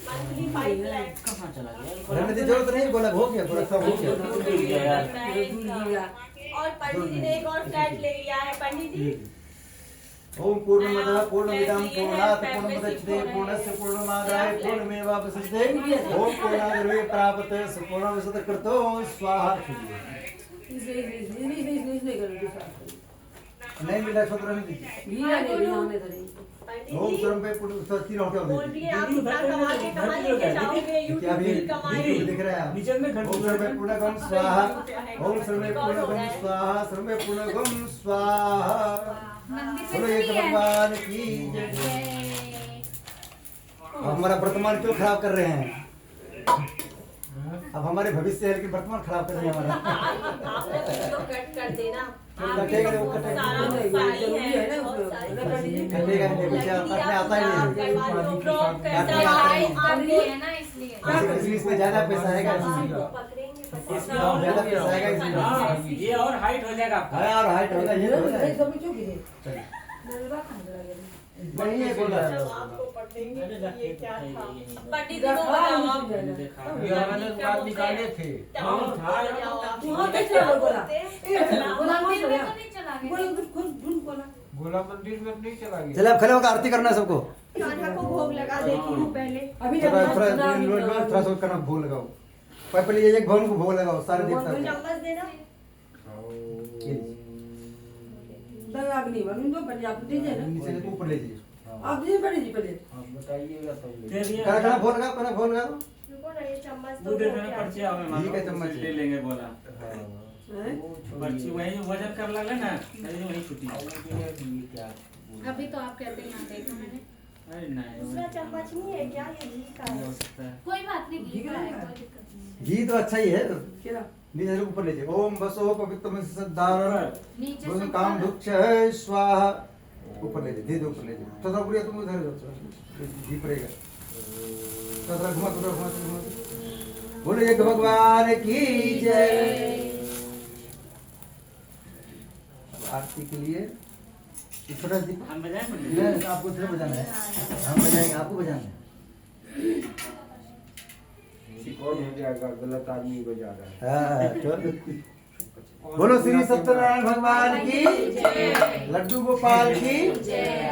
मंथली 5 लाख कहाँ चला गया रहने की जरूरत नहीं, बोला हो गया थोड़ा सा हो गया। दूर गया यार दूर गया। और पंडित जी ने एक और फ्लैट ले लिया है पंडित जी ओम पूर्णमदः पूर्णमिदं पूर्णात् पूर्णमुदच्यते पूर्णस्य पूर्णमादाय पूर्णमेवावशिष्यते ओम पूर्णाद्रव्ये प्राप्ते पूर्णस्य कृतो स्वाहा। नहीं करो दूसरा। नहीं मिला सूत्र नहीं दीजिए। घी आने भी आने धरे। पंडित ओम जी स्वयं पे पूर्ण तीन होटल बोल रही है आप इतना कमा के कहाँ लेके जाओगे क्या YouTube भी भी कमाएंगे दिख रहा है आप? नीचे में ओम सर्वे पूर्णगम स्वाहा। ओम सर्वे पूर्णगम स्वाहा। सर्वे पूर्णगम स्वाहा। मंदिर में बोलो तो एक नहीं है। भगवान की जय। ये आप हमारा वर्तमान क्यों खराब कर रहे हैं? अब हमारे भविष्य है लेकिन वर्तमान खराब कर रही है हमारा। आपने तो कट कर देना। कटेगा नहीं, वो कटेगा। सारा साड़ी है, बहुत सारी कटेगा नहीं, पीछे अपने आता ही नहीं। क्रॉप काटने करता आता है, ही आपको है ना इसलिए इसलिए इसमें ज्यादा पैसा आएगा आपको इसलिए। पकड़ेंगे इसमें और ज्यादा पैसा आएगा इसलिए। हाँ, ये और हाइट हो जाएगा आपका। हाँ और हाइट होगा ये तो होगा। सब क्यों गिरे चलिए। मेरे बात खा रहा है नहीं है बोल रहा है। आपको पकड़ेंगे ये क्या था। पंडित जी देखा, को बताओ आप। देखा। ये वाले बात निकाले थे। वहाँ कैसे बोला बोला मत मंदिर में बोला तो नहीं चला गया बोला कुछ खुद ढूंढ बोला गोला मंदिर में नहीं चला गया। चलिए अब खड़े होकर आरती करना है सबको। कान्हा को भोग लगा देती हूँ पहले। अभी थोड़ा थोड़ा सा करना भोग लगाओ। पहले एक भवन को भोग लगाओ सारे देवता को। चम्मच देना। अग्नि बन दो पहले आप दीजिए ना नीचे से ऊपर ले जाइए। आप दीजिए पहले जी पहले आप बताइएगा तब दे दिया। करना भोग लगाओ, करना भोग लगाओ। रुको ना ये चम्मच वो तो दे हो देना गया। पर्ची आओ मैं ठीक है, चम्मच ले लेंगे बोला। हैं? पर्ची वही वजन कर लगे ना वही छुट्टी। क्या अभी तो आप कहते हैं यहाँ देखा मैंने अरे नहीं दूसरा चम्मच नहीं है क्या ये घी का नहीं है? हो सकता है। कोई बात नहीं ठीक घी है। का है कोई दिक्कत नहीं घी तो अच्छा ही है। केला नीचे से ऊपर ले जाइए। ओम बसो पवित्रम सद्धारण नीचे बोलो से काम ऊपर। दुक्ष है स्वाहा। ऊपर ले जाइए, धीरे ऊपर ले जाइए। थोड़ा बुढ़िया तुम उधर जाओ, घी पड़ेगा। थोड़ा घुमा थोड़ा घुमा। बोलो एक भगवान की जय। आरती के लिए ये छोटा दीप हम बजाएं पंडित? नहीं, आपको इधर बजाना है। हम बजाएंगे, आपको बजाना है। कौन हो जाएगा, गलत आदमी को जा रहा है। हाँ, चलो। बोलो श्री सत्यनारायण भगवान की जय। लड्डू गोपाल की जय।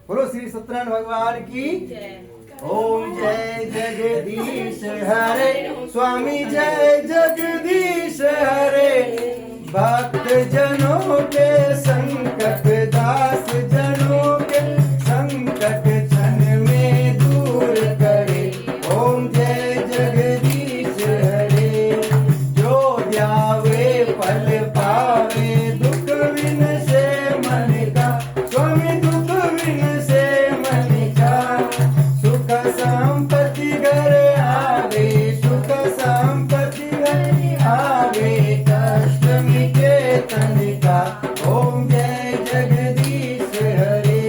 बोलो श्री सत्यनारायण भगवान की जय। ओम जय जगदीश हरे स्वामी जय जगदीश हरे भक्त जनों के संकट दास जनों के संकट क्षण में दूर करे। ओम जय जगदीश हरे जो ध्यावे फल पावे दुख विन से मन का स्वामी दुख विन से मन का सुख संपत्ति घर आवे सुख संपत्ति घर आवे कष्ट मिटे तन का। ओम जय जगदीश हरे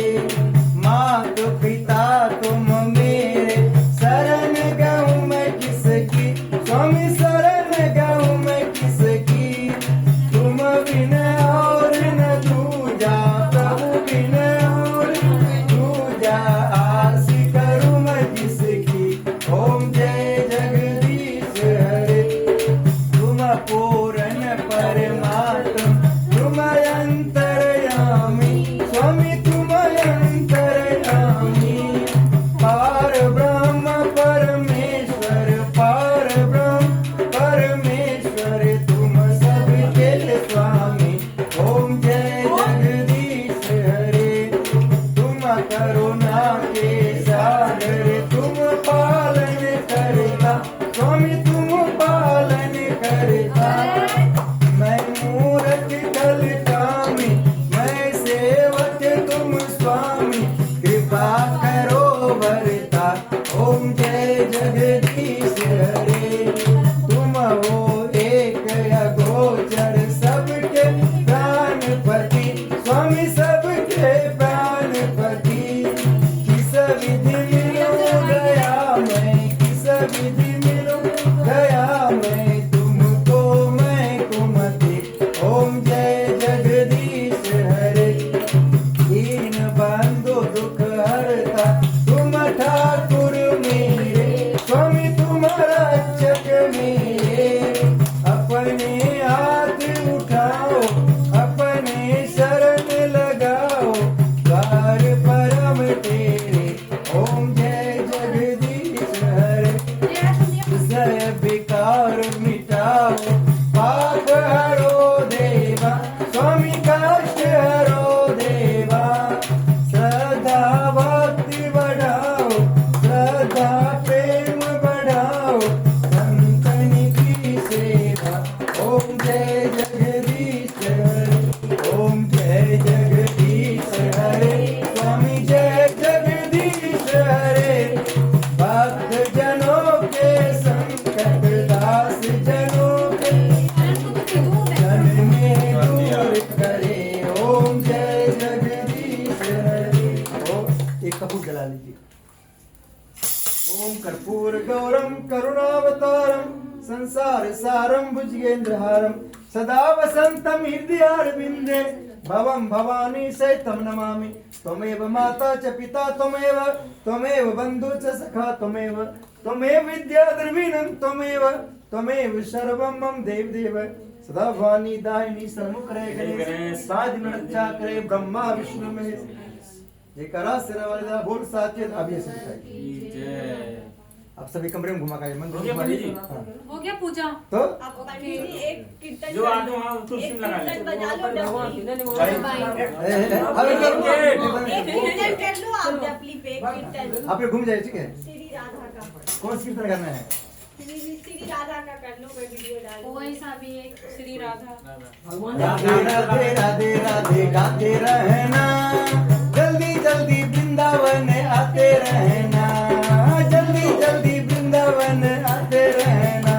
मात पिता तुम मेरे शरण गाऊं मैं किसकी स्वामी शरण गाऊं मैं किसकी तुम बिन और न दूजा प्रभु बिन और दूजा आस करूं मैं जिसकी। ओम जय जगदीश हरे तुम पूर्ण परमात्मा तुम अंतर्यामी स्वामी तुम अंतर्यामी पार ब्रह्म परमेश्वर पार ब्रह्म परमेश्वर तुम सबके स्वामी। ओम जय जगदीश हरे तुम करुणा के सागर तुम पालन करता स्वामी तुम पालन करता। मैं मूर्ख कल कामी मैं सेवक तुम स्वामी कृपा करो भरता। ओम जय जगदीश हरे तुम हो एक अगोचर सबके प्राणपति स्वामी सबके प्राणपति। किस विधि मिलो गया मैं किस विधि मिलो गया मैं तुमको मैं कुमति। ओम जय जगदीश हरे दीन बंधु दुख हरता तुम ठाकुर मेरे स्वामी तुम रक्षक मेरे। अपने हाथ उठाओ अपने शरण लगाओ द्वार परम तेरे। ओम जय जगदीश हरे जय विकार मिटाओ पाप हरो देवा स्वामी कष्ट हरो देवा। श्रद्धा भक्ति बढ़ाओ श्रद्धा प्रेम बढ़ाओ संतन की सेवा। ओम जय जगदीश हरे ओम जय जगदीश करे। ओम जय जगदीश हरे। ओम एक कपूर जला लीजिए। ओम कर्पूर गौरम करुणावतारम संसार सारम भुजगेंद्रहारम सदा वसंतम हृदयारविंदे भवम भवानी सहितम नमामि। त्वमेव माता च पिता त्वमेव बंधु च सखा त्वमेव विद्या द्रविणं त्वमेव सर्वं मम देव सदा भवानी दायिनी सन्मुख रहे साज नृत्या करे ब्रह्मा विष्णु महेश। जयकारा सिरा वाले बोल साचे अभी ऐसे दिखाई। आप सभी कमरे में घुमा का मन हो गया पंडित जी? हो गया पूजा। तो अब पंडित जी एक कीर्तन जो आगे वहाँ तुलसी में लगा ले। बजा लो डफली। एक कीर्तन कर लो आप डफली पे कीर्तन। आप ये घूम जाए ठीक है। श्री राधा का कौन सी कीर्तन करना है? श्री राधा का कर लो, मैं वीडियो डाल कोई सा भी एक श्री राधा। राधे राधे राधे राधे गाते रहना जल्दी जल्दी वृंदावन आते रहना जल्दी जल्दी वृंदावन आते रहना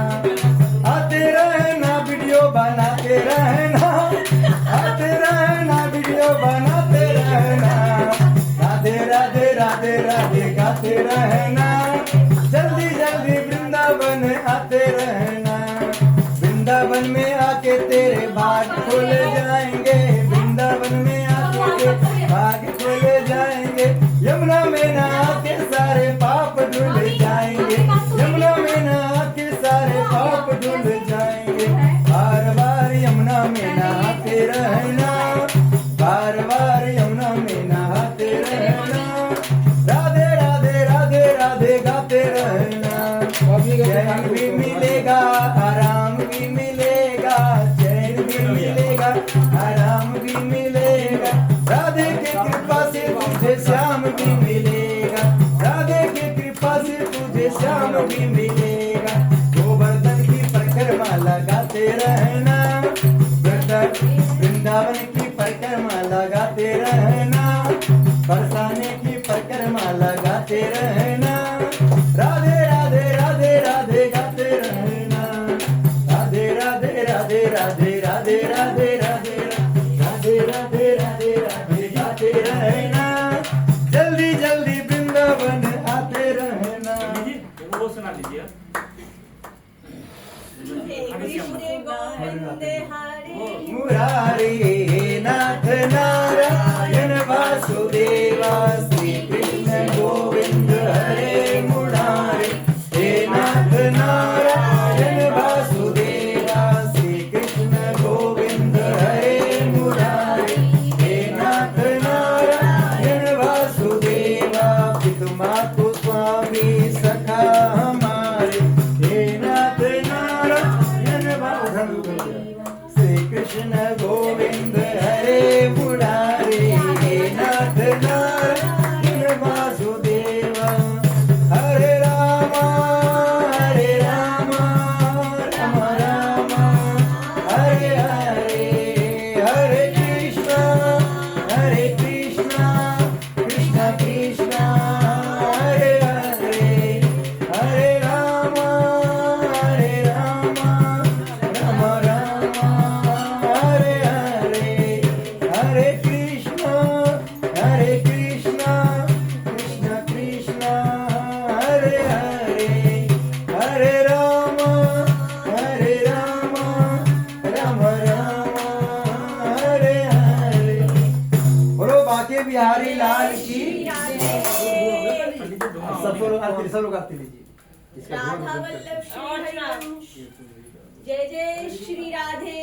वीडियो बनाते रहना वीडियो बनाते रहना। राधे राधे राधे राधे गाते रहना जल्दी जल्दी वृंदावन आते रहना। वृंदावन में आके तेरे भाग खुल जाएंगे वृंदावन में आके तेरे भाग खुल जाएंगे। यमुना में नहा के सारे पाप धुल जाएंगे यमुना में नहा के सारे पाप धुल जाएंगे। बार बार यमुना में नहाते रहना बार बार यमुना में नहाते रहना। राधे राधे राधे राधे गाते रहना। चैन भी मिलेगा आराम भी मिलेगा चैन भी मिलेगा आराम भी मिलेगा। राधे की कृपा से तुझे श्याम भी मिलेगा राधे की कृपा से तुझे श्याम भी मिलेगा। गोवर्धन की परिक्रमा लगाते रहना वृंदावन की परिक्रमा लगाते रहना बरसाने की परिक्रमा लगाते रहना। राधे राधे राधे राधे गाते रहना राधे राधे राधे राधे राधे राधे राधे राधे राधे राधे राधे गाते रहना जल्दी जल्दी वृंदावन आते रहना। वो सुना दीजिए। कृष्ण गोविंद हरे मुरारी नाथ नारायण वासुदेवा श्री कृष्ण गोविंद हरे मुरारी हे नाथ नारायण वासुदेवा श्री कृष्ण गोविंद हरे मुरारी हे नाथ नारायण वासुदेवा पितु मातु स्वामी सखा हमारे। हे नाथ नारायण श्री कृष्ण गोविंद हरे मुरारी हे नाथ नारायण वासुदेवा। हरे राम राम राम हरे हरे हरे कृष्ण कृष्ण कृष्ण हरे हरे हरे राम राम राम हरे हरे हरे कृष्ण कृष्ण कृष्ण हरे हरे हरे राम राम राम हरे हरे। बोलो बाके बिहारी लाल की सब लोग आते लीजिए। राधा वल्लभ श्री हरिवंश जय जय श्री राधे।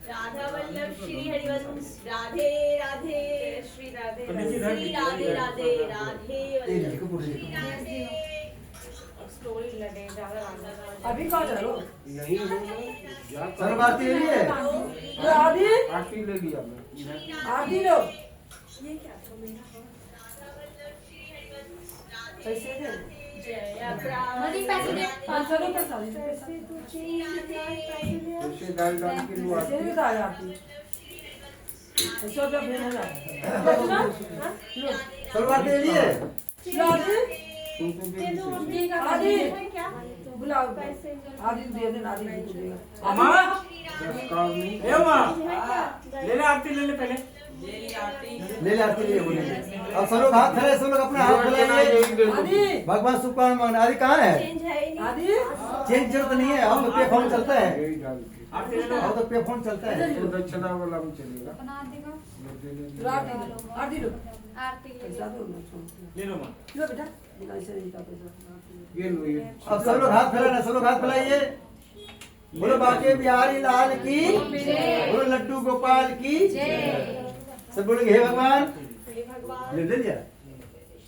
राधा वल्लभ श्री हरिवंश राधे राधे श्री राधे श्री राधे राधे राधे वल्लभ श्री राधे। स्टोरी लगे ज्यादा अभी कौन चलो सर्व आरती ले लिए आदि आरती ले लिया मैं। आदि लो ये क्या था मेरा पैसे दे मोदी पैसे दे। 500 रुपए साली पैसे डाल डाल के लो पैसे भी आरती। डाल आती ऐसा जब भेजना जाता लो सर्व आरती ले लिए लो आदि तुमको दे दो। आदि क्या बुलाओ आदि दे देना आदि को देगा अम्मा काम नहीं ए अम्मा ले ले आरती ले ले पहले ले ले आरती ले बोले। अब सब लोग हाथ खड़े, सब लोग अपना हाथ फैलाइए, आदि भगवान शुभकामना मांगना। आदि कहाँ है? चेंज है ही नहीं। आदि चेंज जरूरत नहीं है, हम तो पे फोन चलता है, यही डाल के आरती ले लो हम तो पे फोन चलता है। तो दक्षिणा वाला में चलेगा अपना दिखा आदि लो आरती ले पैसा दो ना ले लो मां लो बेटा बिना से नहीं का पैसा ये लो ये अब सब लोग हाथ फैलाना, सब लोग हाथ फैलाइए। बोलो बाके बिहारी लाल की, बोलो लड्डू गोपाल की। सब बोलेंगे हे भगवान, हे भगवान, ले लिया।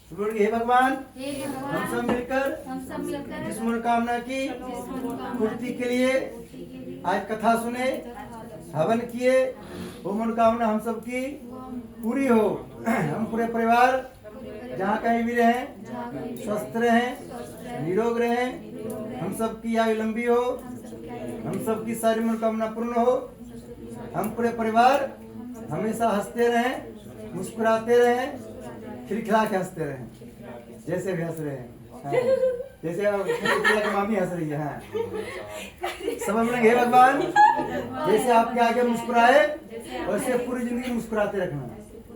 सब बोलेंगे हे भगवान, हे हम भगवान सब मिलकर हम सब मिलकर जिस मनोकामना की जिस मनोकामना पूर्ति के लिए आज कथा सुने, हवन किए, वो मनोकामना हम सब की पूरी हो। हम पूरे परिवार जहाँ कहीं भी रहें स्वस्थ रहें, निरोग रहें, हम सब की आयु लंबी हो, हम सब की सारी मनोकामना पूर्ण हो। हम पूरे परिवार हमेशा हंसते रहें, मुस्कुराते रहें, खिलखिला के हंसते रहें, जैसे भी हंस रहे हैं। हाँ। जैसे अब की मामी हंस रही है। हाँ। सब हम लोग हे भगवान, जैसे आपके आगे मुस्कुराए वैसे पूरी जिंदगी मुस्कुराते रखना।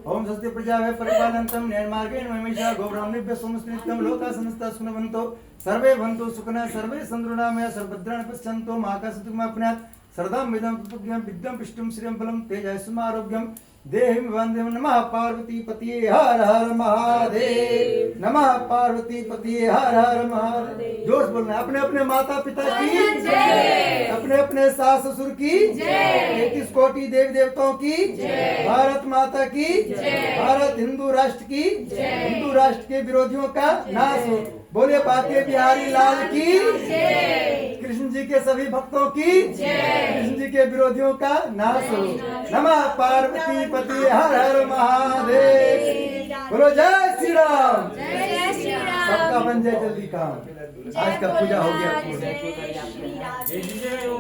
ओम स्वस्ति प्रजाभ्यः परिपालयन्तं न्यायमार्गेण महीषा गोब्राह्मणेभ्यः सोमस्कृत्यं लोकाः समस्ताः सुखिनः सर्वे भवन्तु सुखिनः सर्वे सन्तु सर्वभद्राणि पश्यन्तु मा कश्चित् मा पुण्यात् सर्वदा विद्यं पुष्टिं श्रियं फलं तेजस्मारोग्यं देहि वन्दे। नमः पार्वती पतिये हर हर महादेव, नमः पार्वती पतिये हर हर महादेव। जोर से बोलना। अपने अपने माता पिता की जय, अपने अपने सास ससुर की जय, 33 कोटि देवी देवताओं की जय, भारत माता की जय, भारत हिंदू राष्ट्र की जय, हिंदू राष्ट्र के विरोधियों का नाश हो। बोले बाके बिहारी लाल की जय, कृष्ण जी के सभी भक्तों की जय, कृष्ण जी के विरोधियों का नाश हो। नमः पार्वती पति हर हर महादेव। बोलो जय श्री राम। जय श्री राम। सबका बन जाए जल्दी काम। आज का पूजा हो गया पूर्ण। जय श्री राधे। ये दीजिए वो